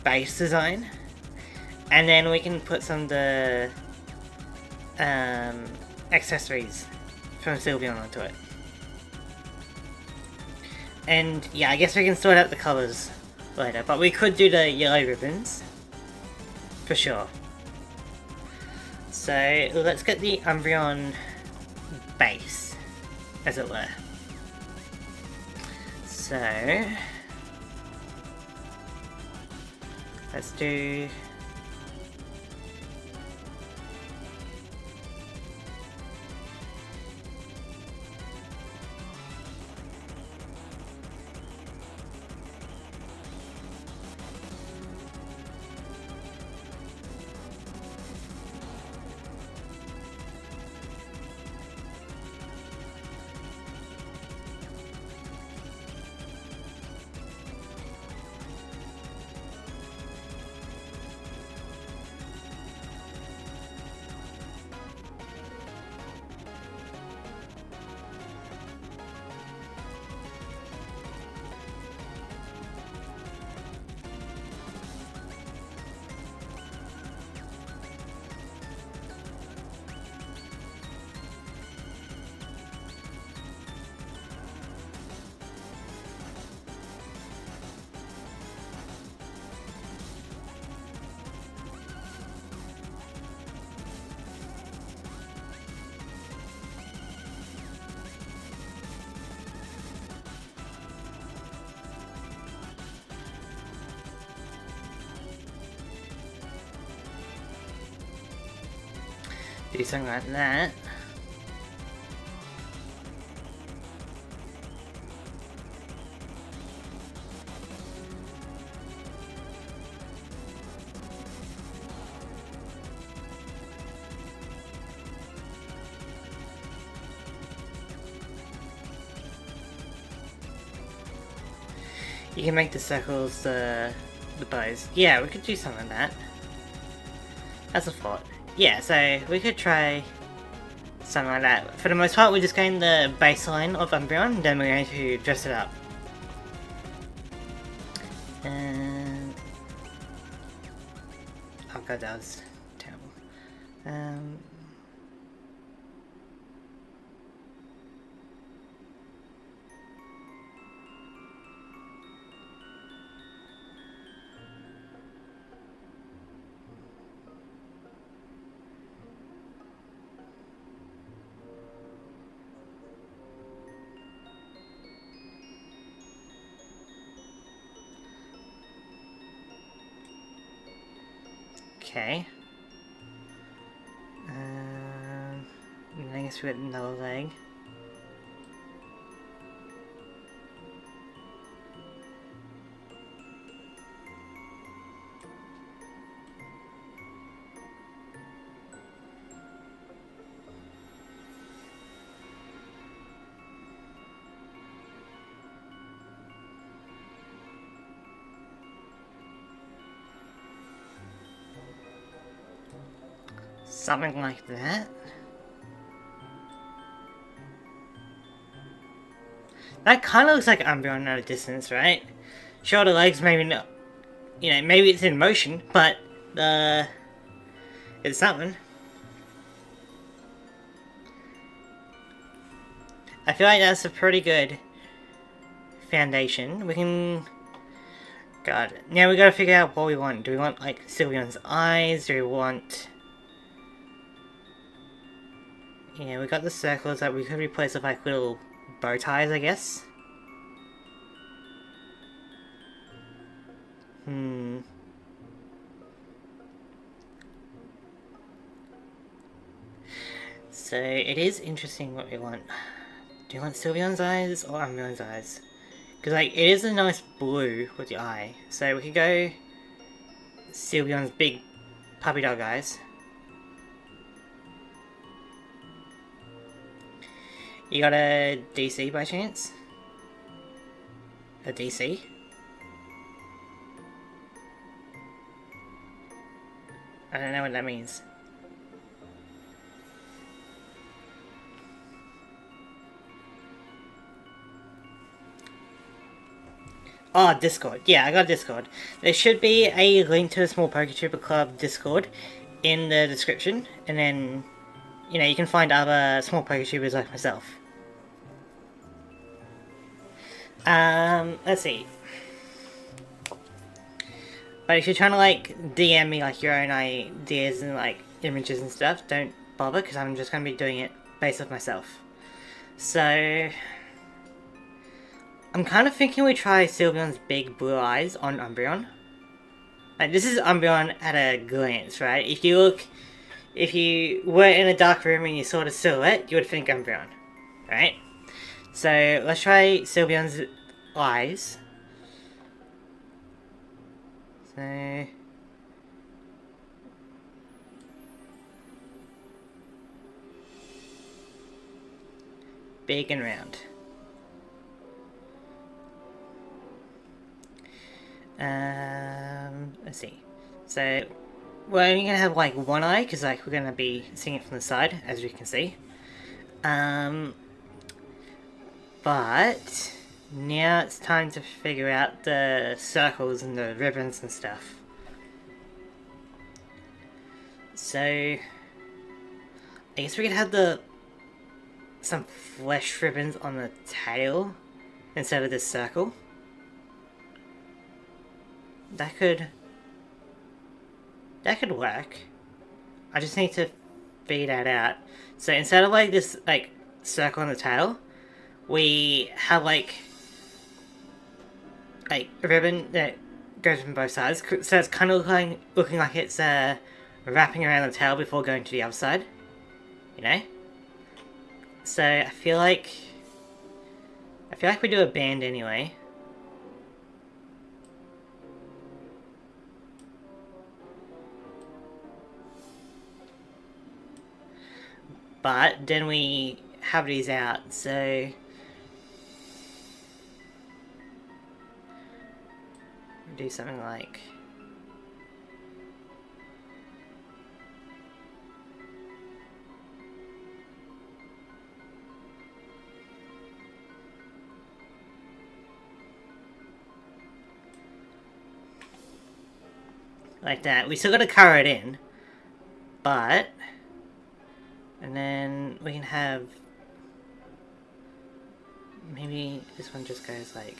A: base design, and then we can put some of the accessories from Sylveon onto it. And yeah, I guess we can sort out the colours later, but we could do the yellow ribbons for sure. So let's get the Umbreon base, as it were. So let's do Do something like that. You can make the circles the bows. Yeah, we could do something like that. That's a thought. Yeah, so we could try something like that. For the most part, we're just getting the baseline of Umbreon, then we're going to dress it up. And oh god, that was terrible. Okay. I guess we got another leg. Something like that. That kind of looks like Umbreon at a distance, right? Sure, the legs maybe not. You know, maybe it's in motion, but it's something. I feel like that's a pretty good foundation. We can. God, now we gotta figure out what we want. Do we want like Sylveon's eyes? Do we want? Yeah, we got the circles that we could replace with like little bow ties, I guess. So it is interesting what we want. Do you want Sylveon's eyes or Umbreon's eyes? Because like it is a nice blue with the eye, so we could go Sylveon's big puppy dog eyes. You got a DC by chance? A DC? I don't know what that means. Oh, Discord. Yeah, I got Discord. There should be a link to the Small Poketuber Club Discord in the description, and then, you know, you can find other small Poketubers like myself. Let's see. But if you're trying to, like, DM me, like, your own ideas and, like, images and stuff, don't bother, because I'm just going to be doing it based off myself. So, I'm kind of thinking we try Sylveon's big blue eyes on Umbreon. Like, this is Umbreon at a glance, right? If you were in a dark room and you saw the silhouette, you would think Umbreon, right? So, let's try Sylveon's eyes. So, big and round. Let's see. So, we're only gonna have like one eye because like we're gonna be seeing it from the side, as you can see. But now it's time to figure out the circles and the ribbons and stuff. So, I guess we could have some flesh ribbons on the tail instead of this circle. That could work. I just need to figure that out. So instead of like this like circle on the tail, we have like a ribbon that goes from both sides. So it's kind of looking like it's wrapping around the tail before going to the other side. you know? So I feel like we do a band anyway. But then we have these out, so do something like that. We still gotta color it in, but and then we can have maybe this one just goes like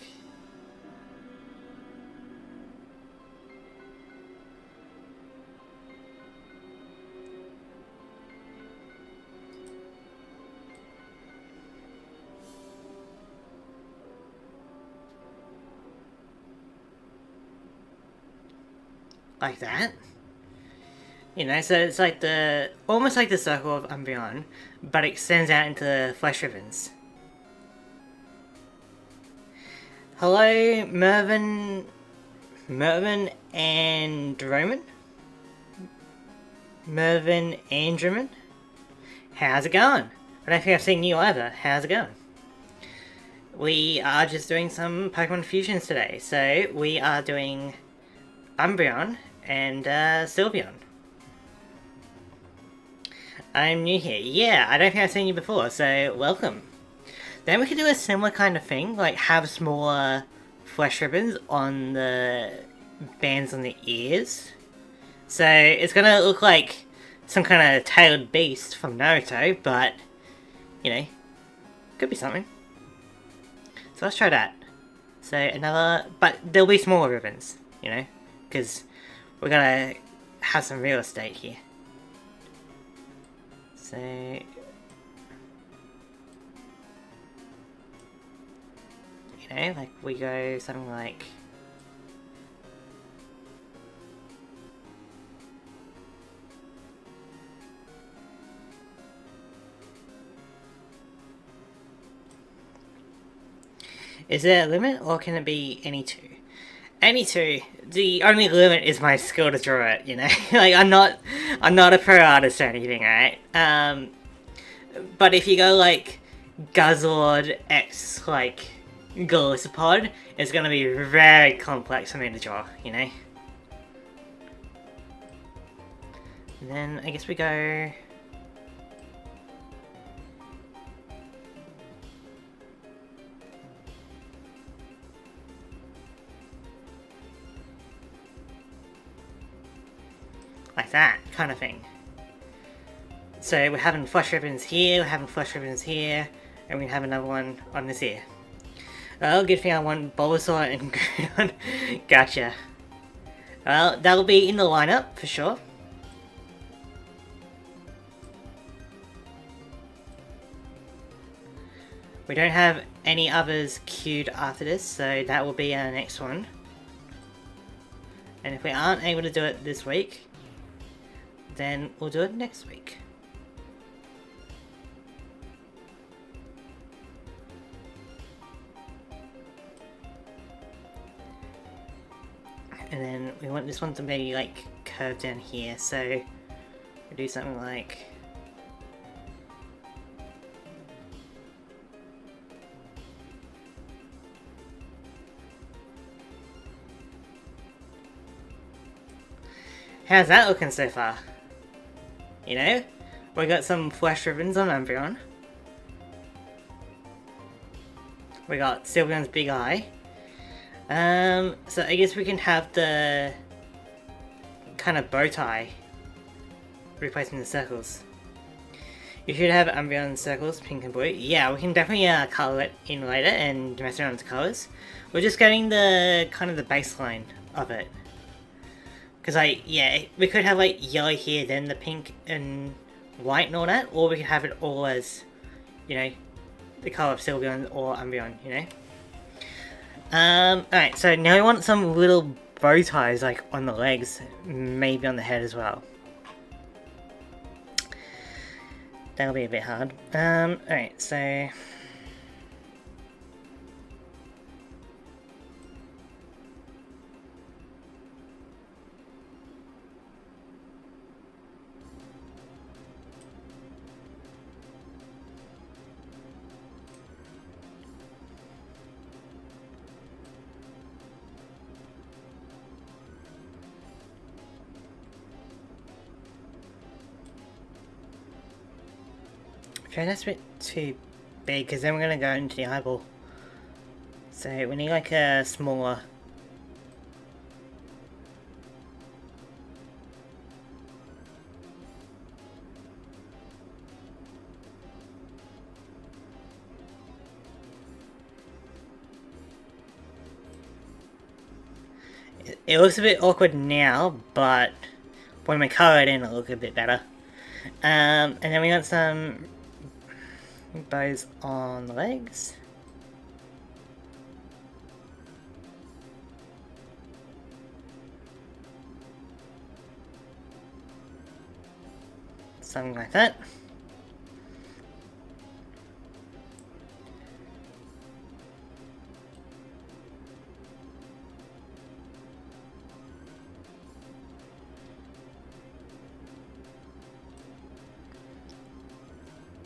A: that. You know, so it's like almost like the circle of Umbreon, but it extends out into flesh ribbons. Hello, Mervin and Roman? Mervin Andreman? How's it going? I don't think I've seen you either. How's it going? We are just doing some Pokemon fusions today. So, we are doing Umbreon and Sylveon. I'm new here. Yeah, I don't think I've seen you before, so welcome. Then we could do a similar kind of thing, like have smaller flesh ribbons on the bands on the ears. So it's gonna look like some kind of tailed beast from Naruto, but, you know, could be something. So let's try that. So another, but there'll be smaller ribbons, you know, because we're gonna have some real estate here. So you know, like we go something like is there a limit or can it be any two? Any two. The only limit is my skill to draw it, you know? Like, I'm not a pro artist or anything, alright? But if you go, like, Guzzlord X, like, Golisopod, it's gonna be very complex for me to draw, you know? And then, I guess we go... like that kind of thing. So we're having flesh ribbons here, we're having flesh ribbons here, and we have another one on this ear. Oh, good thing I want Bulbasaur and Groudon. Gotcha. Well, that'll be in the lineup for sure. We don't have any others queued after this, so that will be our next one. And if we aren't able to do it this week, then we'll do it next week. And then we want this one to be like curved down here, so we do something like how's that looking so far? You know, we got some flesh ribbons on Umbreon. We got Sylveon's big eye. So I guess we can have the kind of bow tie replacing the circles. You should have Umbreon circles, pink and blue. Yeah, we can definitely color it in later and mess around with the colors. We're just getting the kind of the baseline of it. Because, like, yeah, we could have, like, yellow here, then the pink and white and all that, or we could have it all as, you know, the colour of Sylveon or Umbreon, you know? Alright, so now we want some little bow ties, like, on the legs, maybe on the head as well. That'll be a bit hard. Alright, so... Okay, that's a bit too big, because then we're going to go into the eyeball. So we need like a smaller... It looks a bit awkward now, but when we color it in, it'll look a bit better. And then we want some bows on the legs. Something like that.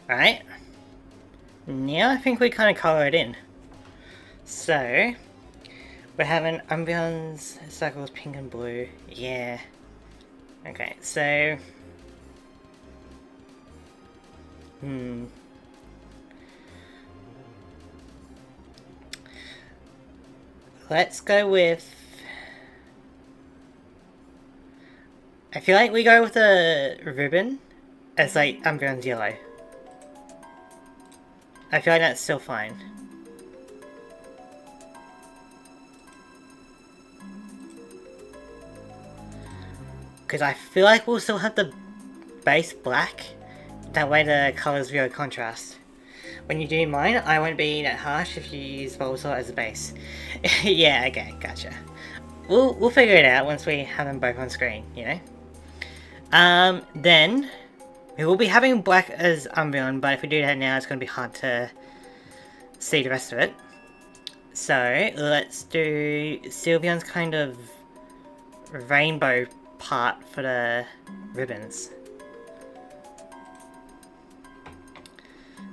A: Alright. Now I think we kind of color it in. So, we're having Umbreon's circles pink and blue. Yeah. Okay, so... Let's go with... I feel like we go with a ribbon as like Umbreon's yellow. I feel like that's still fine. Because I feel like we'll still have the base black. That way the colours really contrast. When you do mine, I won't be that harsh if you use Bulbasaur as a base. Yeah, okay, gotcha. We'll figure it out once we have them both on screen, you know? Then... we will be having black as Umbreon, but if we do that now, it's going to be hard to see the rest of it. So, let's do Sylveon's kind of rainbow part for the ribbons.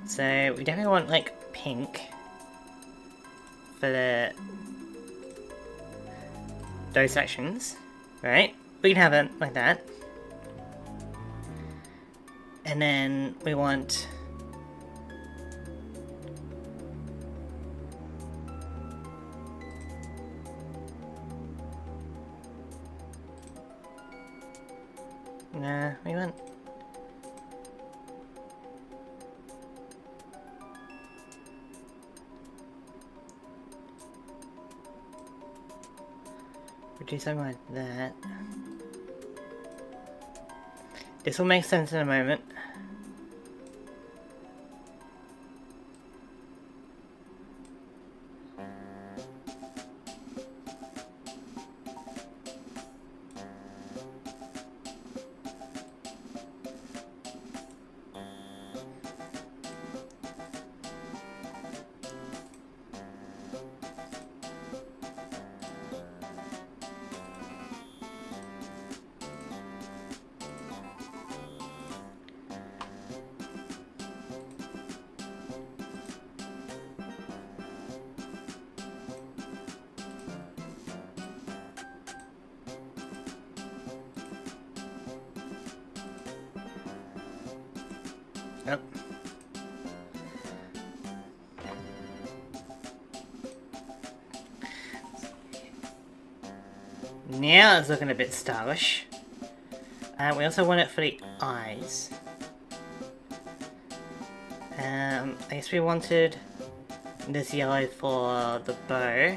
A: So, we definitely want, like, pink for those sections, right? We can have it like that. And then we want... nah, we want... we do something like that. This will make sense in a moment. Yep. Now it's looking a bit stylish. We also want it for the eyes. I guess we wanted this yellow for the bow.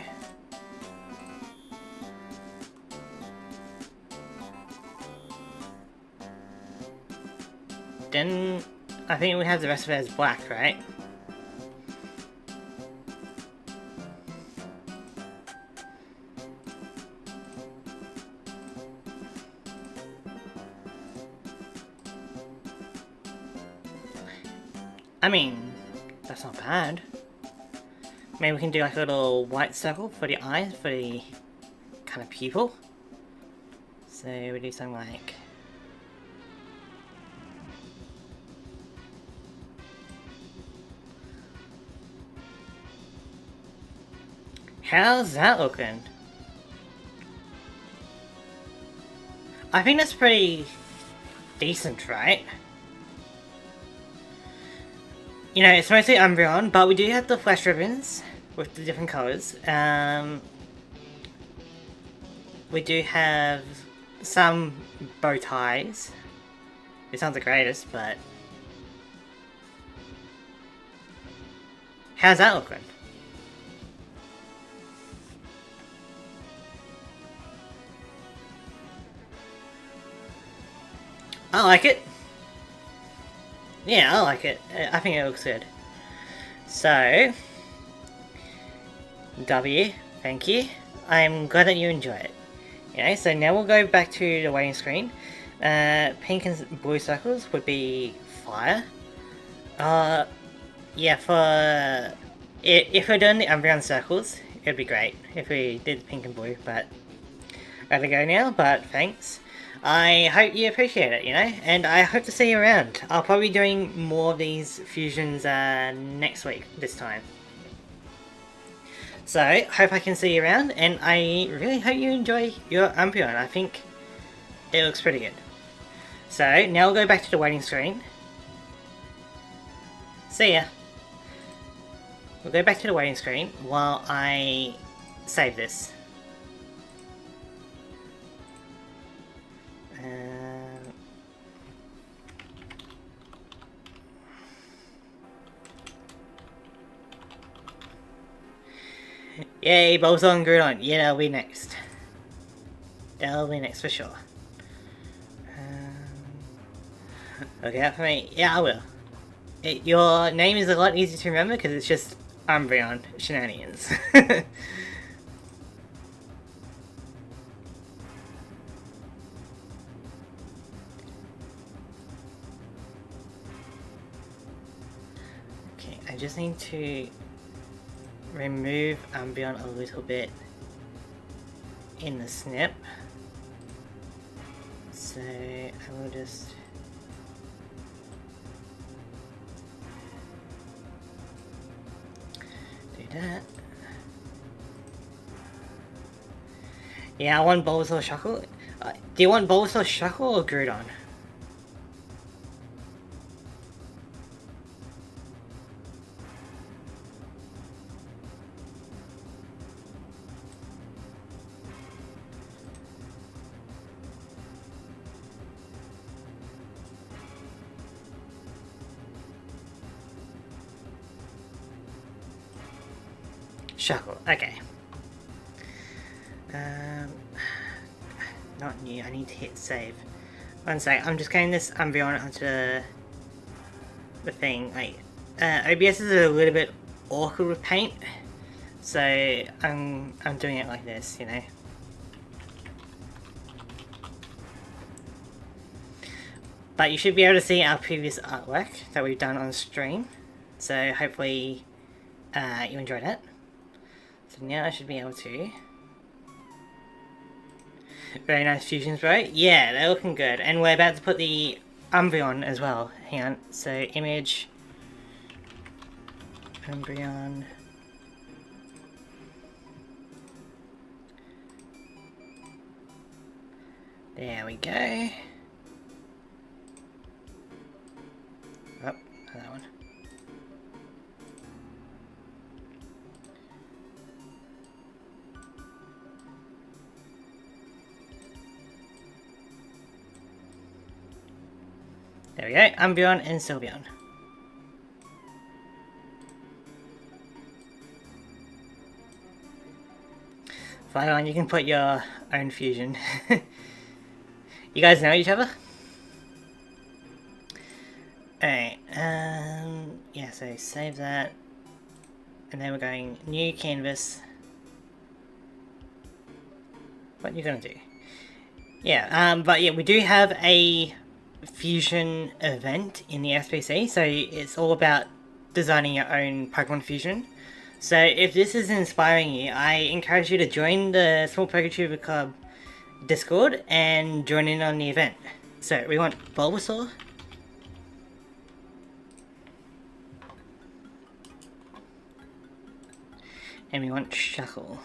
A: Then I think we have the rest of it as black, right? I mean, that's not bad. Maybe we can do like a little white circle for the eyes, for the kind of pupil. So we do something like... How's that looking? I think that's pretty decent, right? You know, it's mostly Umbreon, but we do have the flash ribbons with the different colours. We do have some bow ties. It's not the greatest, but... How's that looking? I like it. Yeah, I like it. I think it looks good. So, W, thank you. I'm glad that you enjoy it. You know, so now we'll go back to the waiting screen. Pink and blue circles would be fire. Yeah, for... If we're doing the Umbreon circles, it'd be great if we did pink and blue, but... I gotta go now, but thanks. I hope you appreciate it, you know, and I hope to see you around. I'll probably be doing more of these fusions next week, this time. So, hope I can see you around, and I really hope you enjoy your Umbreon. I think it looks pretty good. So, now we'll go back to the waiting screen. See ya. We'll go back to the waiting screen while I save this. Yay, Bulbasaur and Groudon. Yeah, that'll be next. That'll be next for sure. Look out for me. Yeah, I will. Your name is a lot easier to remember because it's just Umbreon Shenanigans. Okay, I just need to remove Umbreon a little bit in the snip. So I will just do that. Yeah, I want Bulbasaur Shuckle. Do you want Bulbasaur Shuckle or Groudon? Shuckle, okay. Not new, I need to hit save. One sec, I'm just getting this Umbreon onto the thing. Like, OBS is a little bit awkward with paint, so I'm doing it like this, you know. But you should be able to see our previous artwork that we've done on stream, so hopefully you enjoyed it. So now I should be able to... Very nice fusions, bro. Yeah, they're looking good. And we're about to put the Umbreon as well. Hang on. So, image... Umbreon... There we go. Oh, that one. There we go, Umbreon and Sylveon. Fine, you can put your own fusion. You guys know each other? Alright, yeah, so save that. And then we're going new canvas. What are you gonna do? Yeah, but yeah, we do have a fusion event in the SPC, so it's all about designing your own Pokemon fusion. So if this is inspiring you, I encourage you to join the Small PokeTuber Club Discord and join in on the event. So we want Bulbasaur. And we want Shuckle.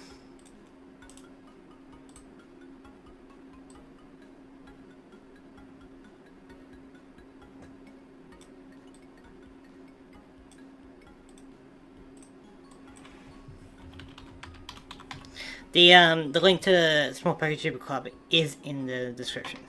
A: The link to the Small PokeTuber Club is in the description.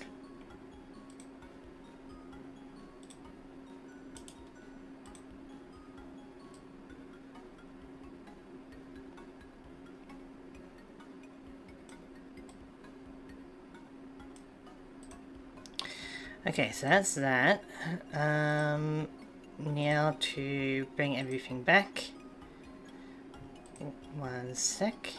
A: Okay, so that's that. Now to bring everything back. One sec.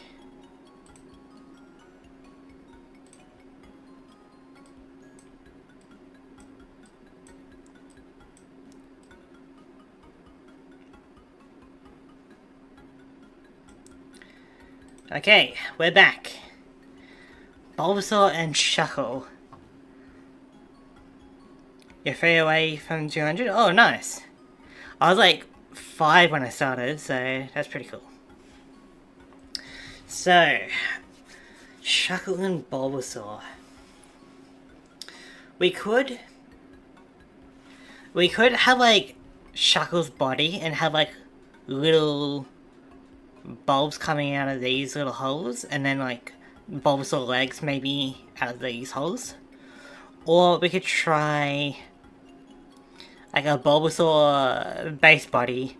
A: Okay, we're back. Bulbasaur and Shuckle. You're 3 away from 200? Oh, nice. I was like 5 when I started, so that's pretty cool. So, Shuckle and Bulbasaur. We could have like Shuckle's body and have like little bulbs coming out of these little holes, and then like Bulbasaur legs maybe out of these holes. Or we could try like a Bulbasaur base body,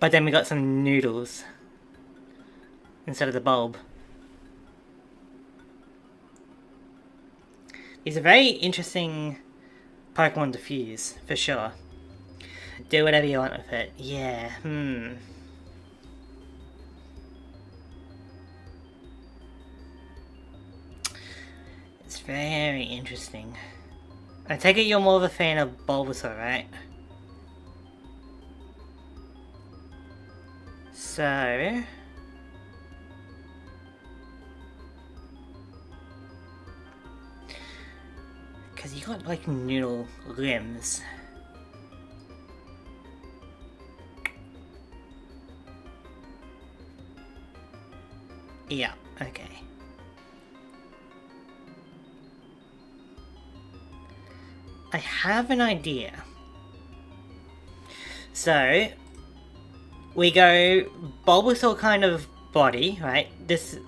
A: but then we got some noodles instead of the bulb. These are very interesting Pokemon to fuse, for sure. Do whatever you want with it. Yeah, It's very interesting. I take it you're more of a fan of Bulbasaur, right? So... because you got like noodle limbs. Yeah, okay. I have an idea. So, we go Bulbasaur kind of body, right? This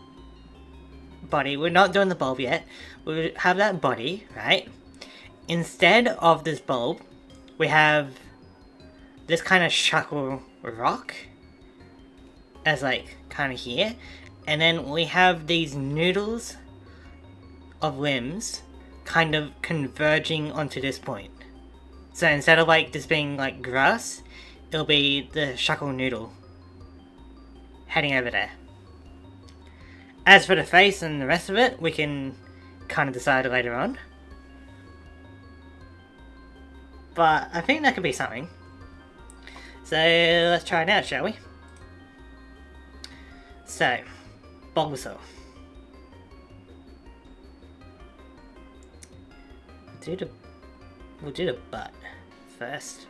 A: body, we're not doing the bulb yet. We have that body, right? Instead of this bulb, we have this kind of Shuckle rock as like kind of here. And then we have these noodles of limbs kind of converging onto this point. So instead of like this being like grass, it'll be the Shuckle noodle heading over there. As for the face and the rest of it, we can kind of decide later on. But I think that could be something. So let's try it out, shall we? So, Bulbasaur. We'll do the butt first.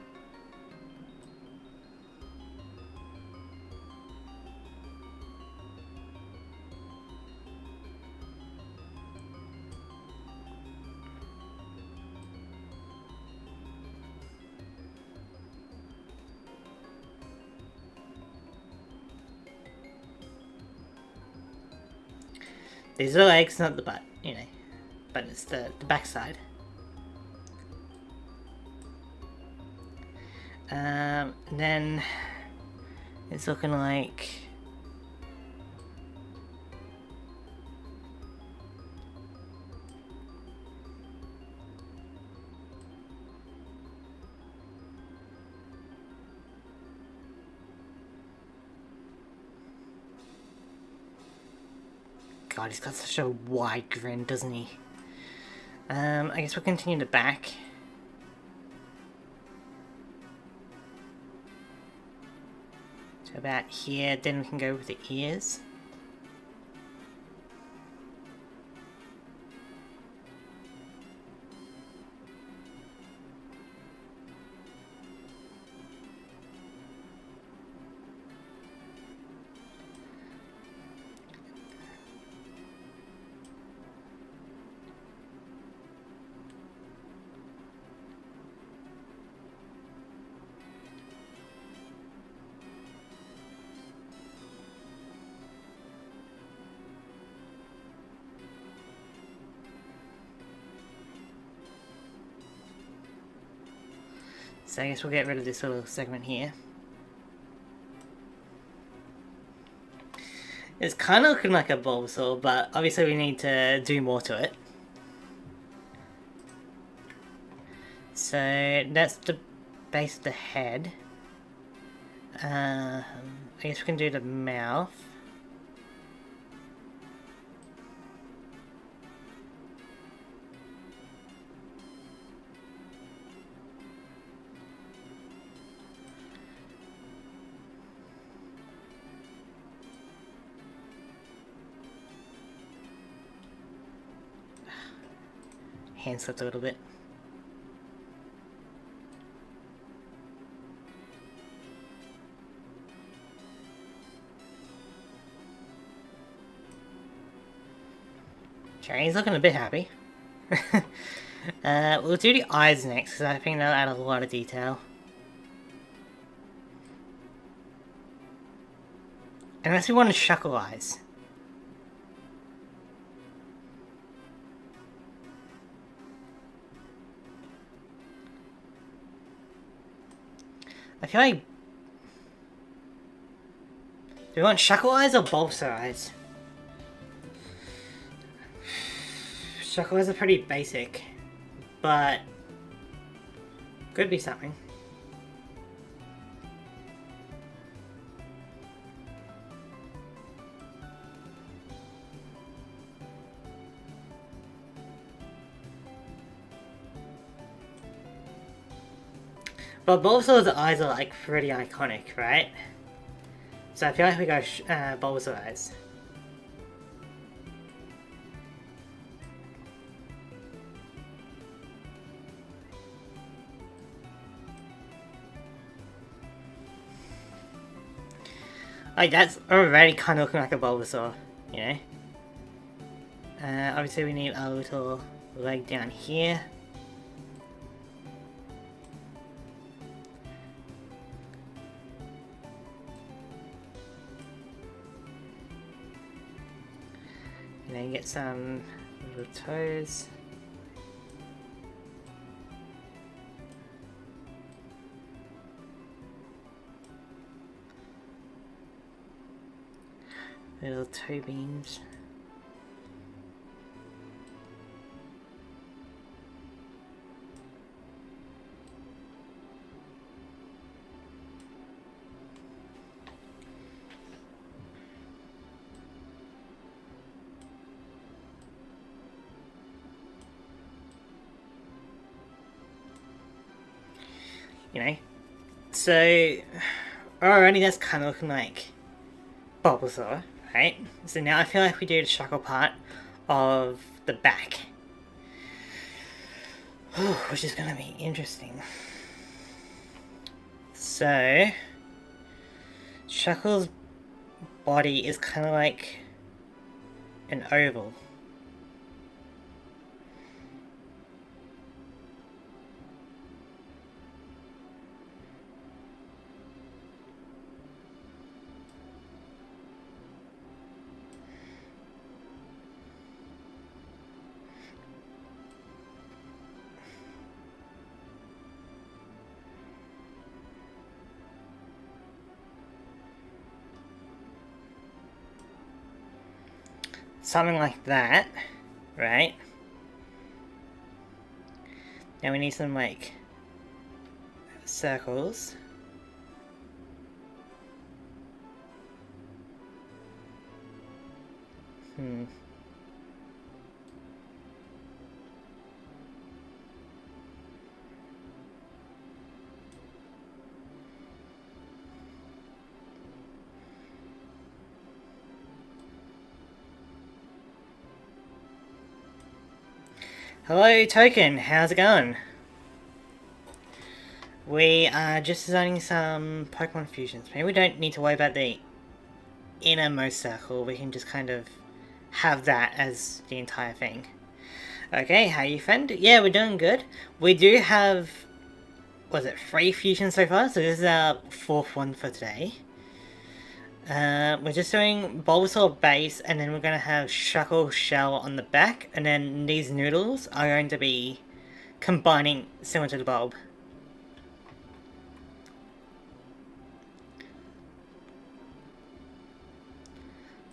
A: These are the legs, not the butt, you know. But it's the back side. Then it's looking like God, he's got such a wide grin, doesn't he? I guess we'll continue the back. about here, then we can go with the ears. So I guess we'll get rid of this little segment here. It's kind of looking like a Bulbasaur, but obviously we need to do more to it. So that's the base of the head. I guess we can do the mouth. Hand slipped a little bit. Okay, he's looking a bit happy. We'll do the eyes next, because I think that'll add a lot of detail. Unless we want to shuckle eyes. I feel like... Do we want Shuckle Eyes or Bulbasaur Eyes? Shuckle Eyes are pretty basic, but... could be something. But Bulbasaur's eyes are like pretty iconic, right? So I feel like we go Bulbasaur eyes. Like that's already kind of looking like a Bulbasaur, you know? Obviously we need a little leg down here. And then get some little toes. Little toe beams. You know, so already that's kind of looking like Bulbasaur, right? So now I feel like we do the shuckle part of the back, which is going to be interesting. So Shuckle's body is kind of like an oval. Something like that, right? Now we need some like circles. Hello, Token. How's it going? We are just designing some Pokemon fusions. Maybe we don't need to worry about the innermost circle. We can just kind of have that as the entire thing. Okay, how you, friend? Yeah, we're doing good. We do have, was it 3 fusions so far? So this is our 4th one for today. We're just doing Bulbasaur base, and then we're going to have Shuckle Shell on the back, and then these noodles are going to be combining similar to the bulb.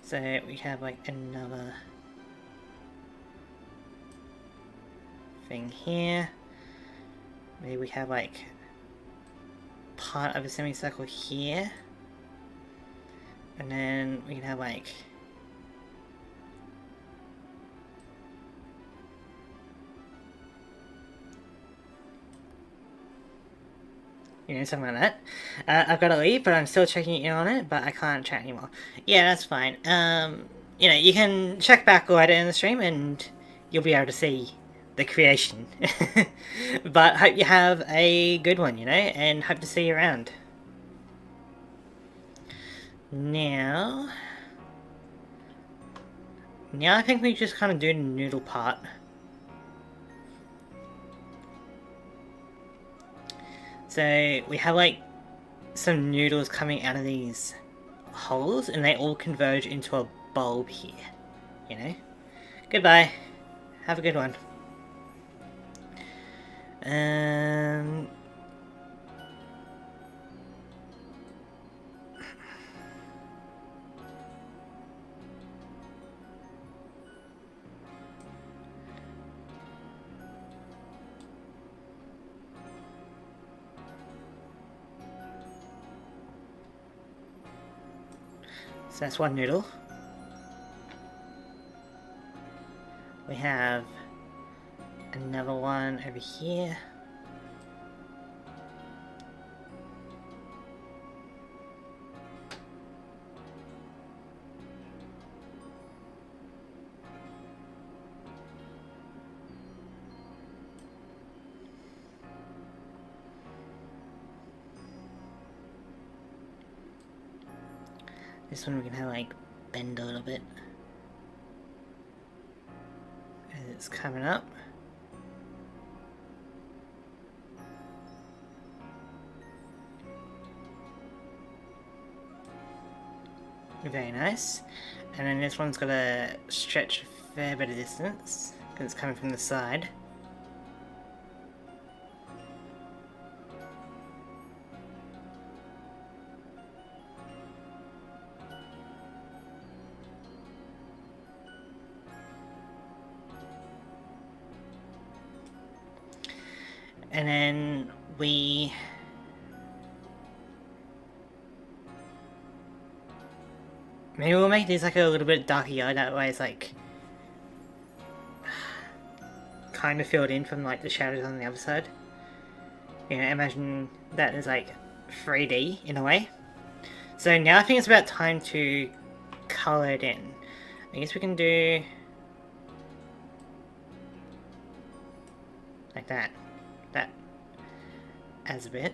A: So we have like another thing here. Maybe we have like part of a semicircle here. And then we can have like something like that. I've got to leave, but I'm still checking in on it, but I can't chat anymore. Yeah, that's fine. You can check back later in the stream and you'll be able to see the creation. But hope you have a good one, and hope to see you around. Now I think we just kind of do the noodle part. So we have like some noodles coming out of these holes, and they all converge into a bulb here. Goodbye. Have a good one. So that's one noodle. We have another one over here. This one we can have like bend a little bit as it's coming up. Very nice. And then this one's got to stretch a fair bit of distance because it's coming from the side. And then maybe we'll make these like a little bit darker yellow, that way it's like kind of filled in from like the shadows on the other side. Imagine that is like 3D in a way. So now I think it's about time to color it in. I guess we can do like that. That adds a bit.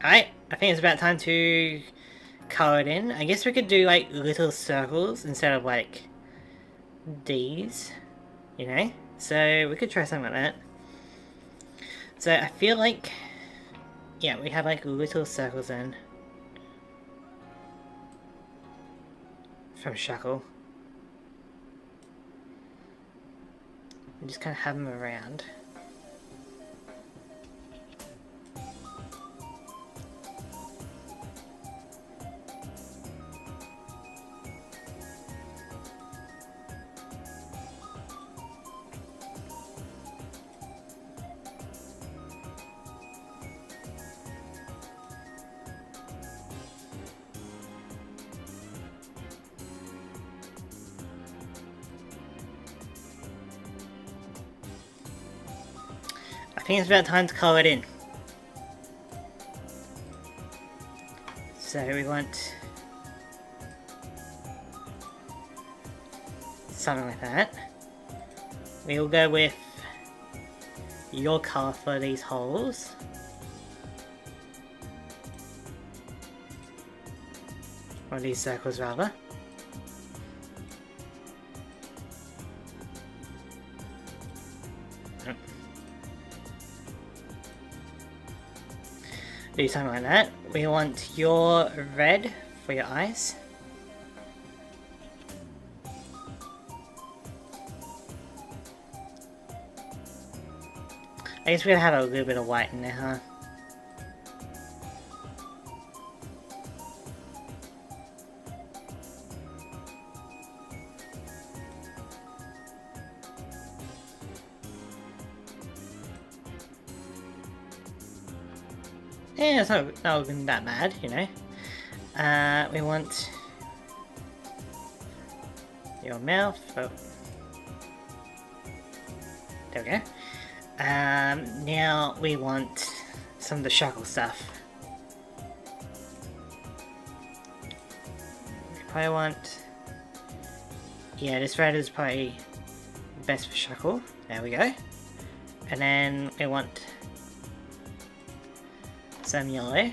A: Alright, I think it's about time to color it in. I guess we could do like little circles instead of like D's, So we could try something like that. So I feel like, yeah, we have like little circles in from Shuckle. And just kind of have them around. I think it's about time to color it in. So we want something like that. We'll go with your colour for these holes. Or these circles rather. Do something like that. We want your red for your eyes. I guess we're gonna have a little bit of white in there, huh? Yeah, it's not looking that bad, you know. We want your mouth. Oh. There we go. Now we want some of the Shuckle stuff. We probably want... Yeah, this red is probably best for Shuckle. There we go. And then we want some yellow.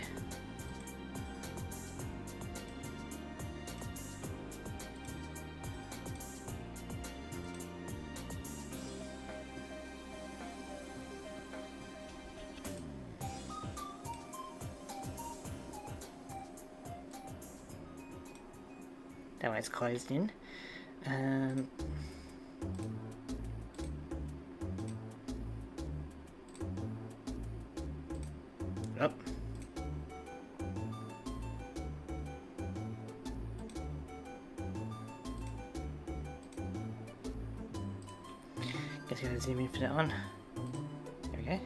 A: That way it's closed in. Oh. Guess we gotta zoom in for that one. There we go.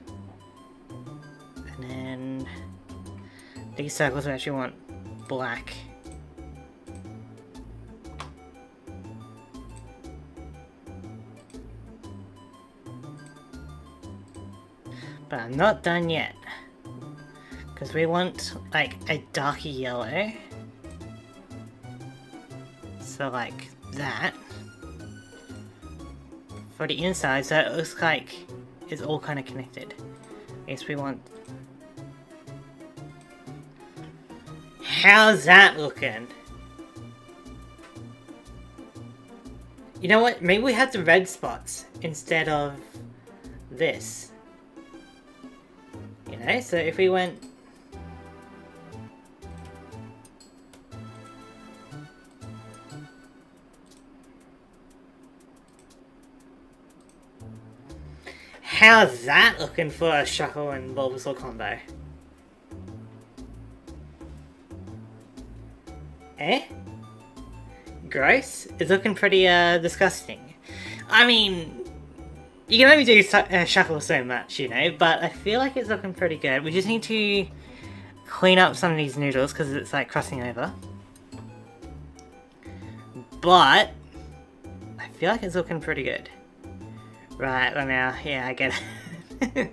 A: And then these circles we actually want black. But I'm not done yet. Because we want like a darker yellow. So like that. For the inside, so it looks like it's all kind of connected. I guess we want... How's that looking? You know what? Maybe we have the red spots instead of this. You know, so if we went... How's that looking for a Shuckle and Bulbasaur combo? Eh? Gross? It's looking pretty disgusting. I mean, you can only do Shuckle so much, you know, but I feel like it's looking pretty good. We just need to clean up some of these noodles because it's like crossing over. But I feel like it's looking pretty good. Right, well now, yeah, I get it.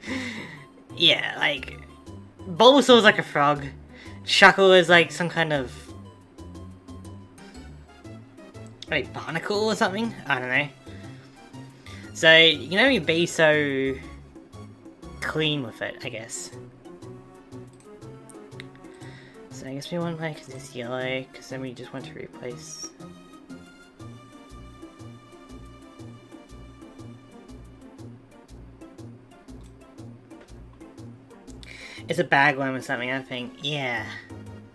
A: Yeah, like, Bulbasaur's like a frog. Shuckle is like some kind of... like barnacle or something? I don't know. So, you can only be so clean with it, I guess. So I guess we want like this yellow, because then we just want to replace... It's a bagworm or something, I think. Yeah.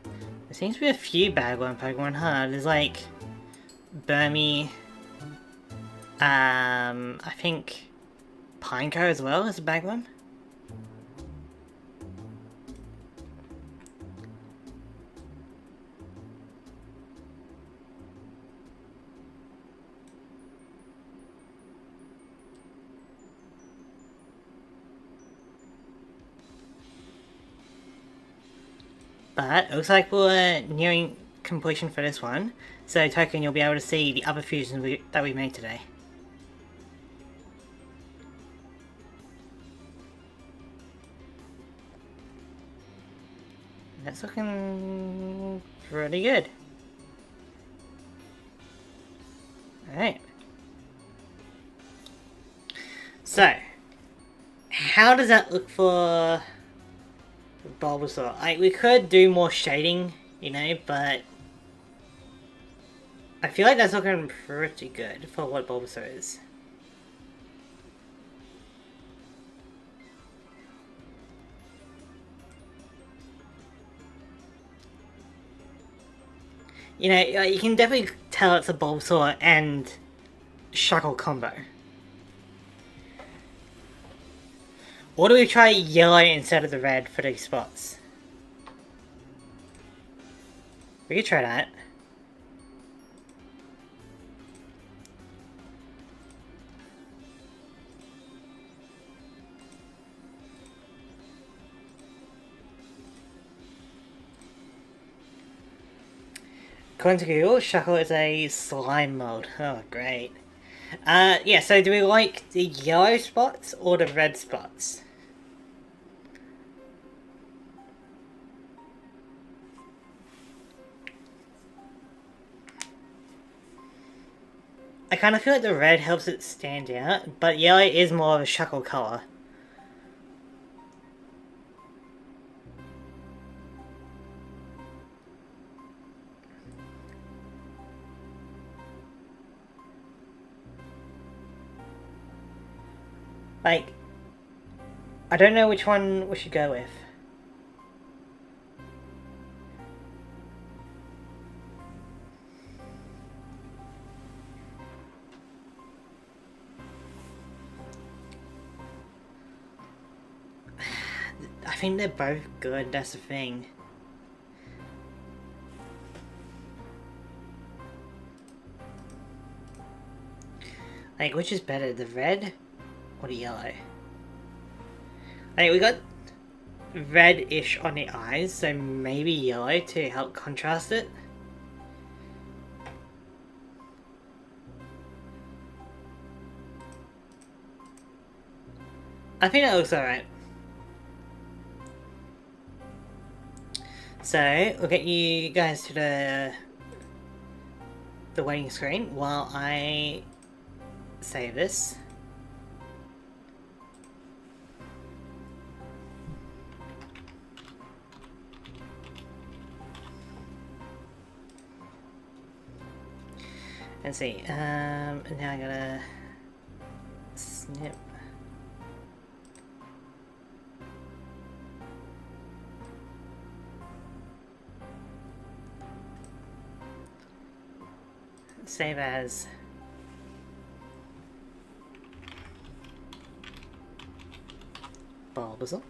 A: There seems to be a few bagworm Pokemon, huh? There's like... Burmy... I think... Pineco as well is a bagworm. But it looks like we're nearing completion for this one. So Token, you'll be able to see the other fusions that we made today. That's looking pretty good. Alright. So, how does that look for Bulbasaur? We could do more shading, you know, but I feel like that's looking pretty good for what Bulbasaur is. You know, you can definitely tell it's a Bulbasaur and Shuckle combo. Or do we try yellow instead of the red for these spots? We could try that. According to Google, Shuckle is a slime mode. Oh, great. Yeah, so do we like the yellow spots or the red spots? I kind of feel like the red helps it stand out, but yellow is more of a Shuckle colour. Like, I don't know which one we should go with. I think they're both good, that's the thing. Like, which is better, the red or the yellow? Like, we got red-ish on the eyes, so maybe yellow to help contrast it. I think that looks alright. So, we'll get you guys to the waiting screen while I save this. Let's see, now I gotta snip. Save as. Bulbasaur.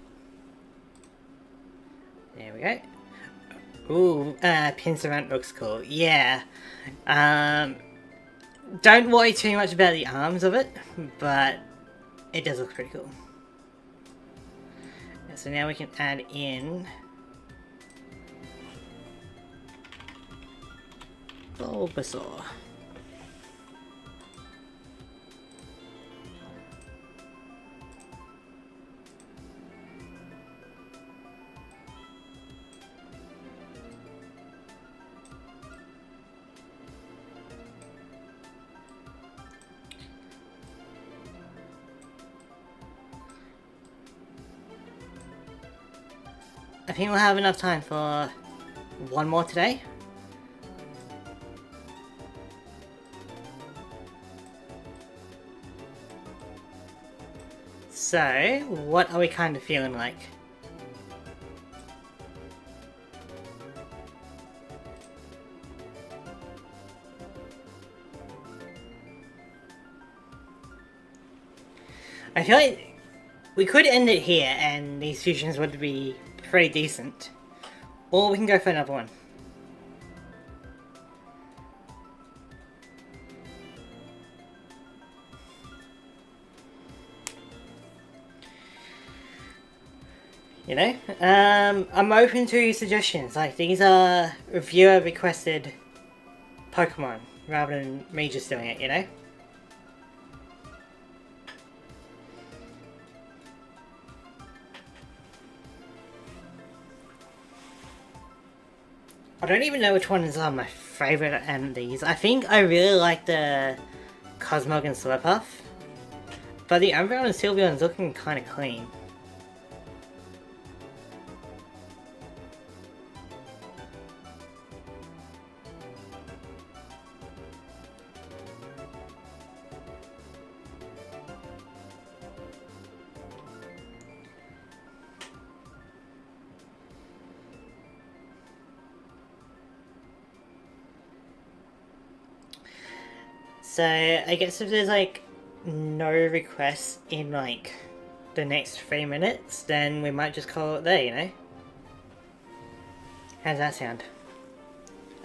A: There we go. Ooh, Pinsir looks cool. Yeah. Don't worry too much about the arms of it, but it does look pretty cool. So now we can add in Bulbasaur. I think we'll have enough time for one more today. So, what are we kind of feeling like? I feel like we could end it here and these fusions would be pretty decent. Or we can go for another one. You know? I'm open to suggestions. Like, these are reviewer requested Pokemon rather than me just doing it, you know? I don't even know which one is my favourite and these. I think I really like the Cosmog and Slurpuff. But the Umbreon and Sylveon's looking kind of clean. So I guess if there's like no requests in like the next 3 minutes, then we might just call it there, you know? How's that sound?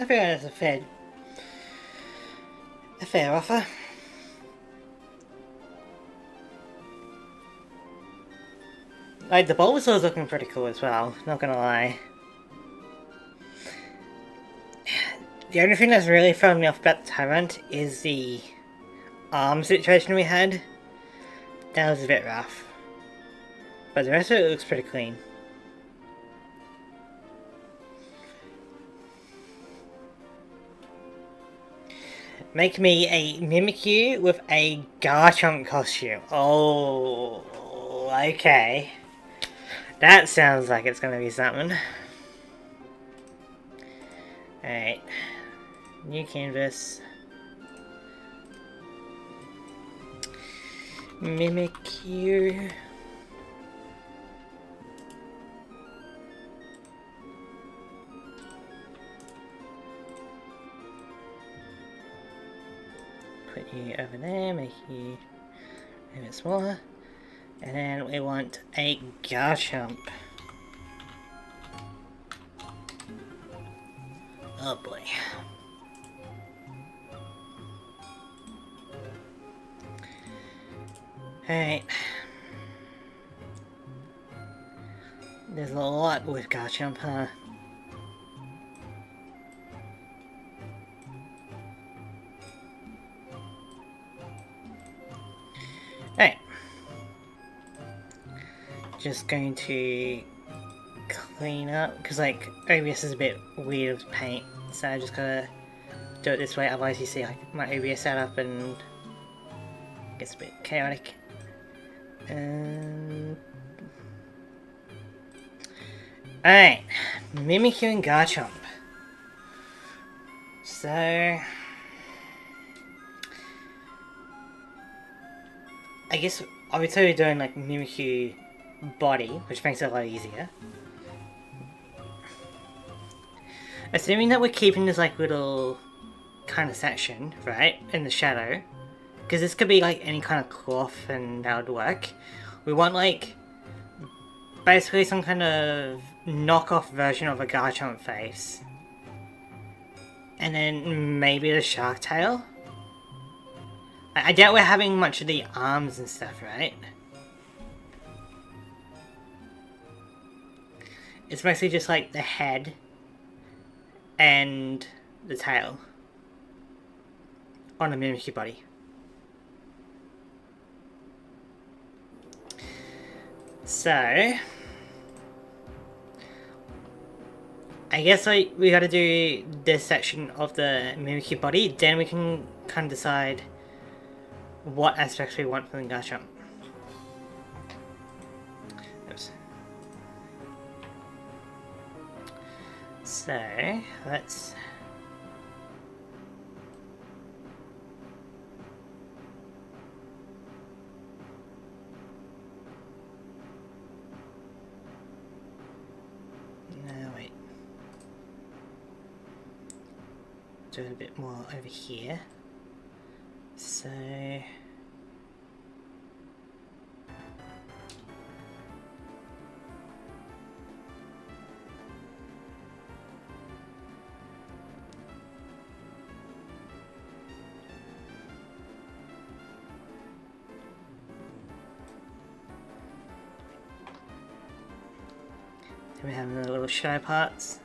A: I feel that's a fair offer. Like the Bulbasaur's looking pretty cool as well, not gonna lie. The only thing that's really thrown me off about the Tyrant is the arm situation we had. That was a bit rough. But the rest of it looks pretty clean. Make me a Mimikyu with a Garchomp costume. Oh, okay. That sounds like it's gonna be something. Alright. New canvas. Mimikyu. Put you over there, make you a bit smaller. And then we want a Garchomp. Oh boy. Alright. There's a lot with Garchomp, huh? Alright. Just going to clean up, because like OBS is a bit weird with paint, so I just gotta do it this way, otherwise you see like my OBS setup and it gets a bit chaotic. Alright, Mimikyu and Garchomp. So I guess I would say we're doing like Mimikyu body, which makes it a lot easier. Assuming that we're keeping this like little kind of section, right, in the shadow, because this could be like any kind of cloth and that would work. We want like basically some kind of knockoff version of a Garchomp face. And then maybe the shark tail. I doubt we're having much of the arms and stuff, right? It's mostly just like the head and the tail on a Mimikyu body. So I guess like we gotta do this section of the Mimikyu body, then we can kind of decide what aspects we want from the Garchomp. Oops. So let's wait. Do it a bit more over here. So then we have the little shadow parts.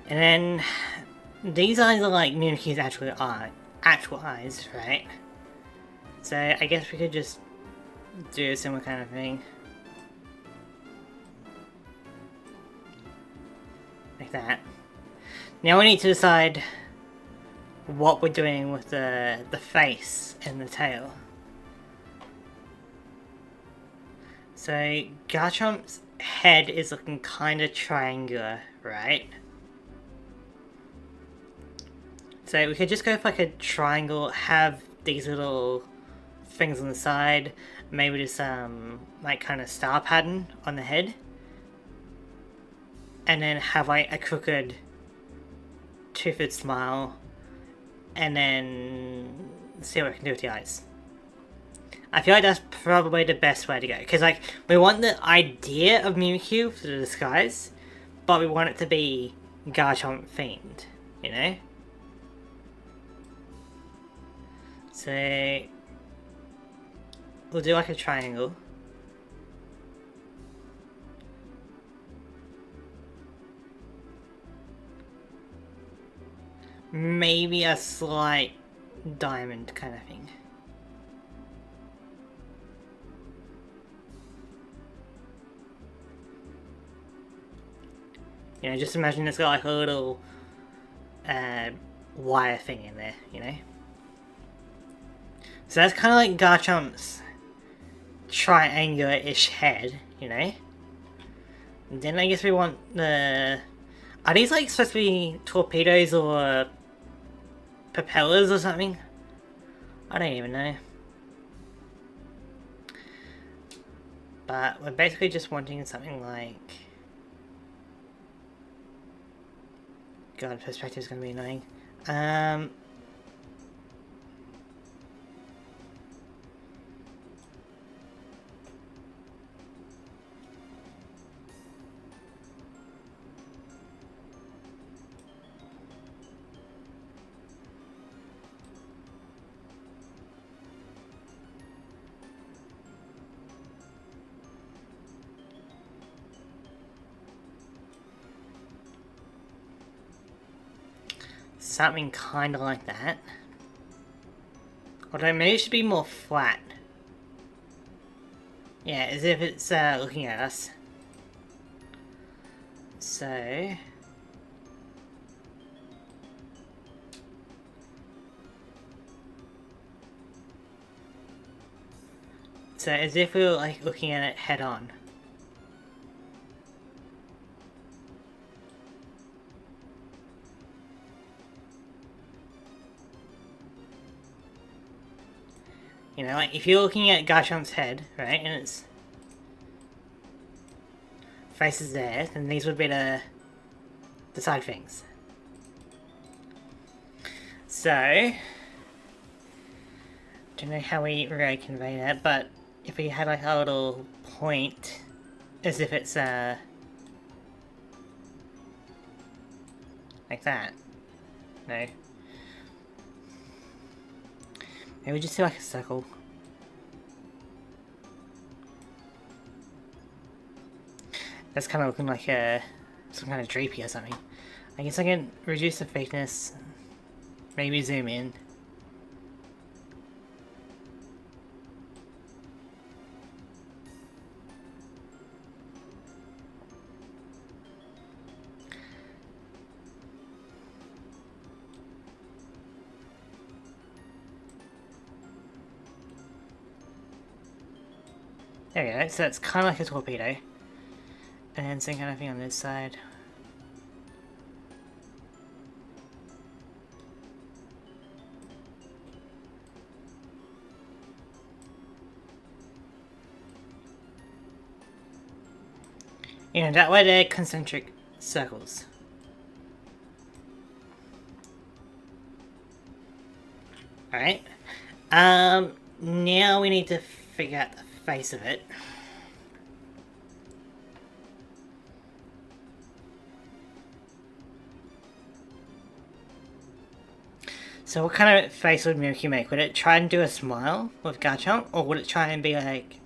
A: And then these eyes are like Mimikyu's actual eyes, right? So I guess we could just do a similar kind of thing. Like that. Now we need to decide what we're doing with the face and the tail. So Garchomp's head is looking kind of triangular, right? So we could just go for like a triangle, have these little things on the side, maybe just like kind of star pattern on the head, and then have like a crooked toothed smile, and then see what we can do with the eyes. I feel like that's probably the best way to go, because like we want the idea of Mimikyu for the disguise, but we want it to be Garchomp themed, you know? So we'll do like a triangle. Maybe a slight diamond kind of thing. You know, just imagine it's got like a little wire thing in there, you know? So that's kind of like Garchomp's triangular-ish head, you know? And then I guess we want the... Are these like supposed to be torpedoes or propellers or something? I don't even know. But we're basically just wanting something like... God, perspective is going to be annoying. Something kind of like that. Although maybe it should be more flat. Yeah, as if it's looking at us. So... So as if we were like looking at it head on. You know, like if you're looking at Garchomp's head, right, and its face is there, then these would be the side things. So, don't know how we really convey that, but if we had like a little point, as if it's like that. No. Maybe just do like a circle. That's kind of looking like some kind of drapey or something. I guess I can reduce the thickness, maybe zoom in. There we go, so it's kind of like a torpedo. And same kind of thing on this side. You know, that way they're concentric circles. Alright. Now we need to figure out the face of it. So what kind of face would Mimikyu make? Would it try and do a smile with Garchomp? Or would it try and be like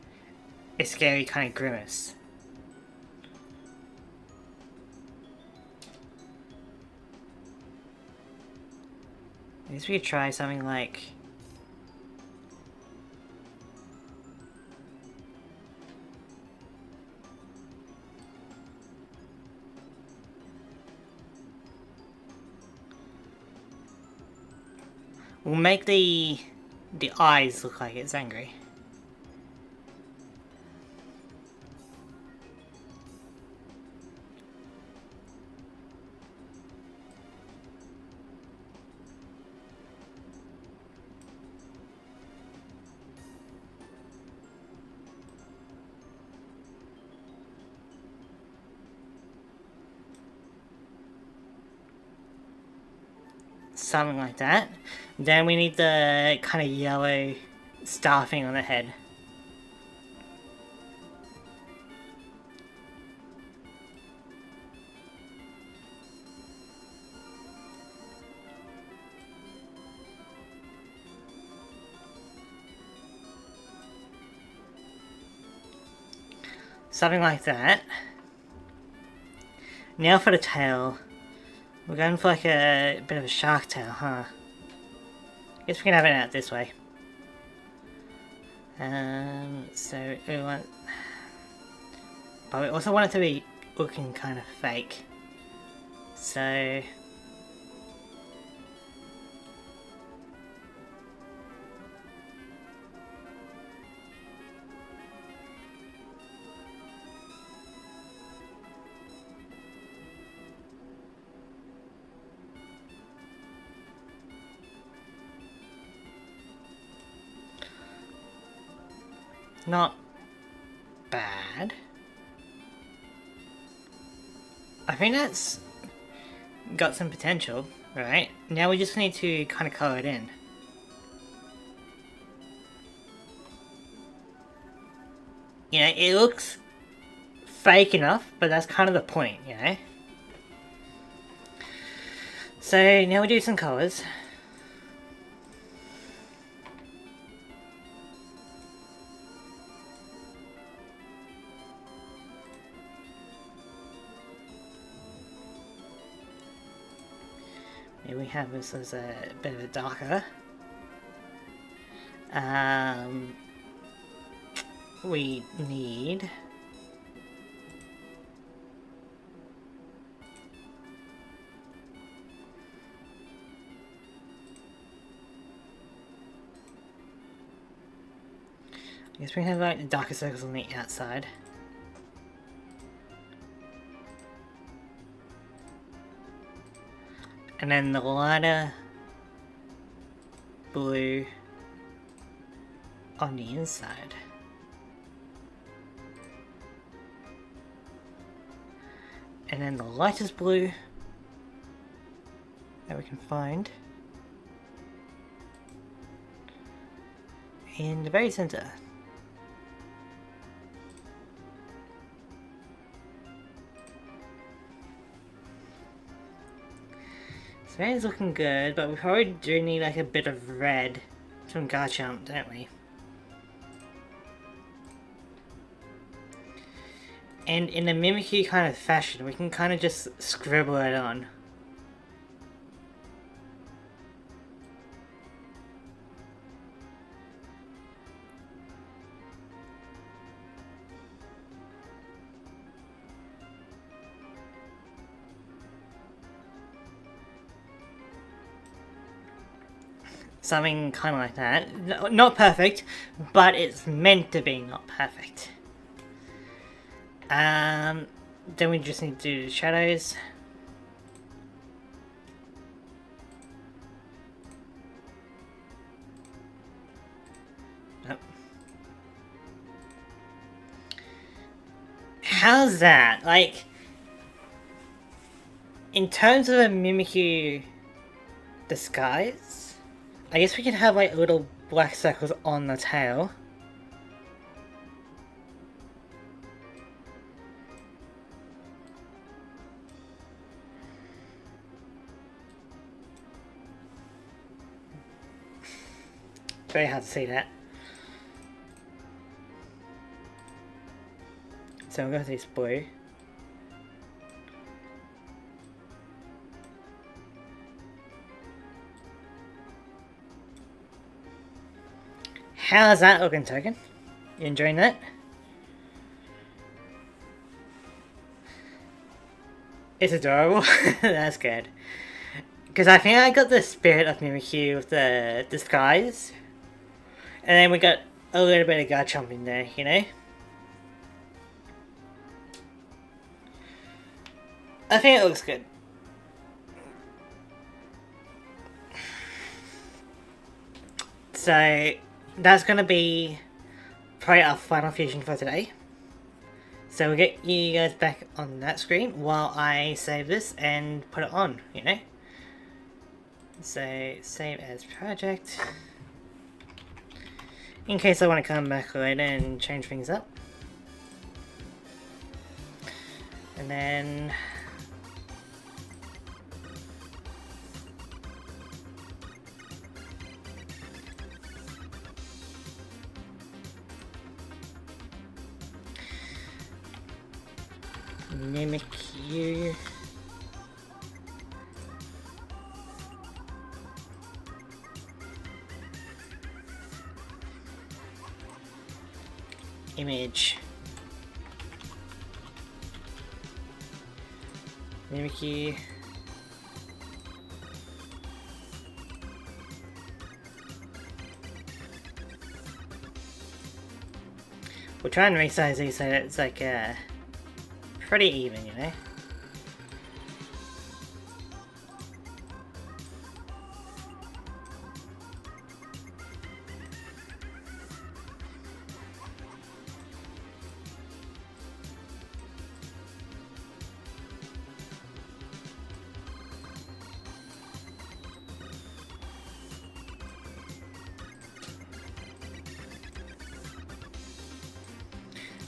A: a scary kind of grimace? I guess we could try something like... We'll make the eyes look like it's angry. Something like that. Then we need the kind of yellow star thing on the head. Something like that. Now for the tail. We're going for like a bit of a shark tail, huh? Guess we can have it out this way. So we want... But we also want it to be looking kind of fake. So... Not bad. I think that's got some potential, right? Now we just need to kind of color it in. You know, it looks fake enough, but that's kind of the point, you know? So now we do some colors. Here we have this as a bit of a darker. We need... I guess we have like the darker circles on the outside. And then the lighter blue on the inside. And then the lightest blue that we can find in the very center. So that is looking good, but we probably do need like a bit of red from Garchomp, don't we? And in a Mimikyu kind of fashion, we can kind of just scribble it on. Something kind of like that. Not perfect, but it's meant to be not perfect. Then we just need to do the shadows. Oh. How's that? Like, in terms of a Mimikyu disguise, I guess we could have like little black circles on the tail. Very hard to see that. So we'll go with this blue. how's that looking, Token? You enjoying that? It's adorable. That's good. Because I think I got the spirit of Mimikyu with the disguise. And then we got a little bit of Garchomp in there, you know? I think it looks good. So, that's gonna be probably our final fusion for today. So we'll get you guys back on that screen while I save this and put it on, you know? So, save as project. In case I want to come back later and change things up. And then... Mimikyu. Image. Mimikyu. We'll try and resize these so that it's like pretty even, you know?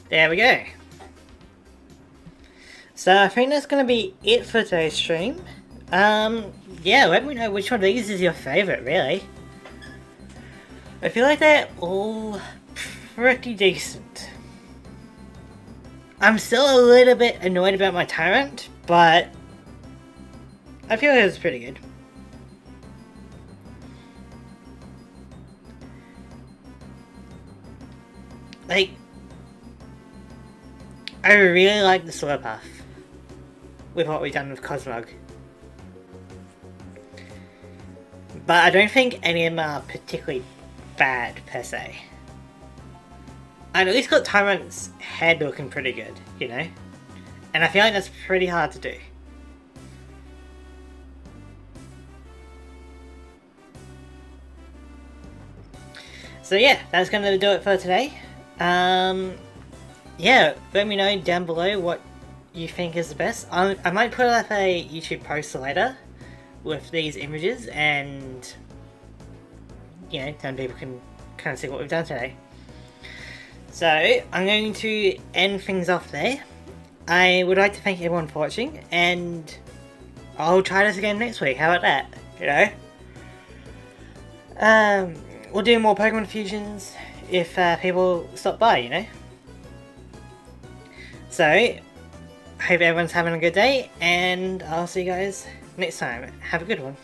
A: There we go. So I think that's going to be it for today's stream. Yeah, let me know which one of these is your favourite, really. I feel like they're all pretty decent. I'm still a little bit annoyed about my Tyrant, but I feel like it's pretty good. Like, I really like the Slurpuff with what we've done with Cosmog. But I don't think any of them are particularly bad, per se. I've at least got Tyrant's head looking pretty good, you know? And I feel like that's pretty hard to do. So yeah, that's going to do it for today. Yeah, let me know down below what you think is the best. I might put up a YouTube post later with these images and, you know, then people can kind of see what we've done today. So, I'm going to end things off there. I would like to thank everyone for watching, and I'll try this again next week. How about that? You know? We'll do more Pokemon fusions if people stop by, you know? So, hope everyone's having a good day, and I'll see you guys next time. Have a good one.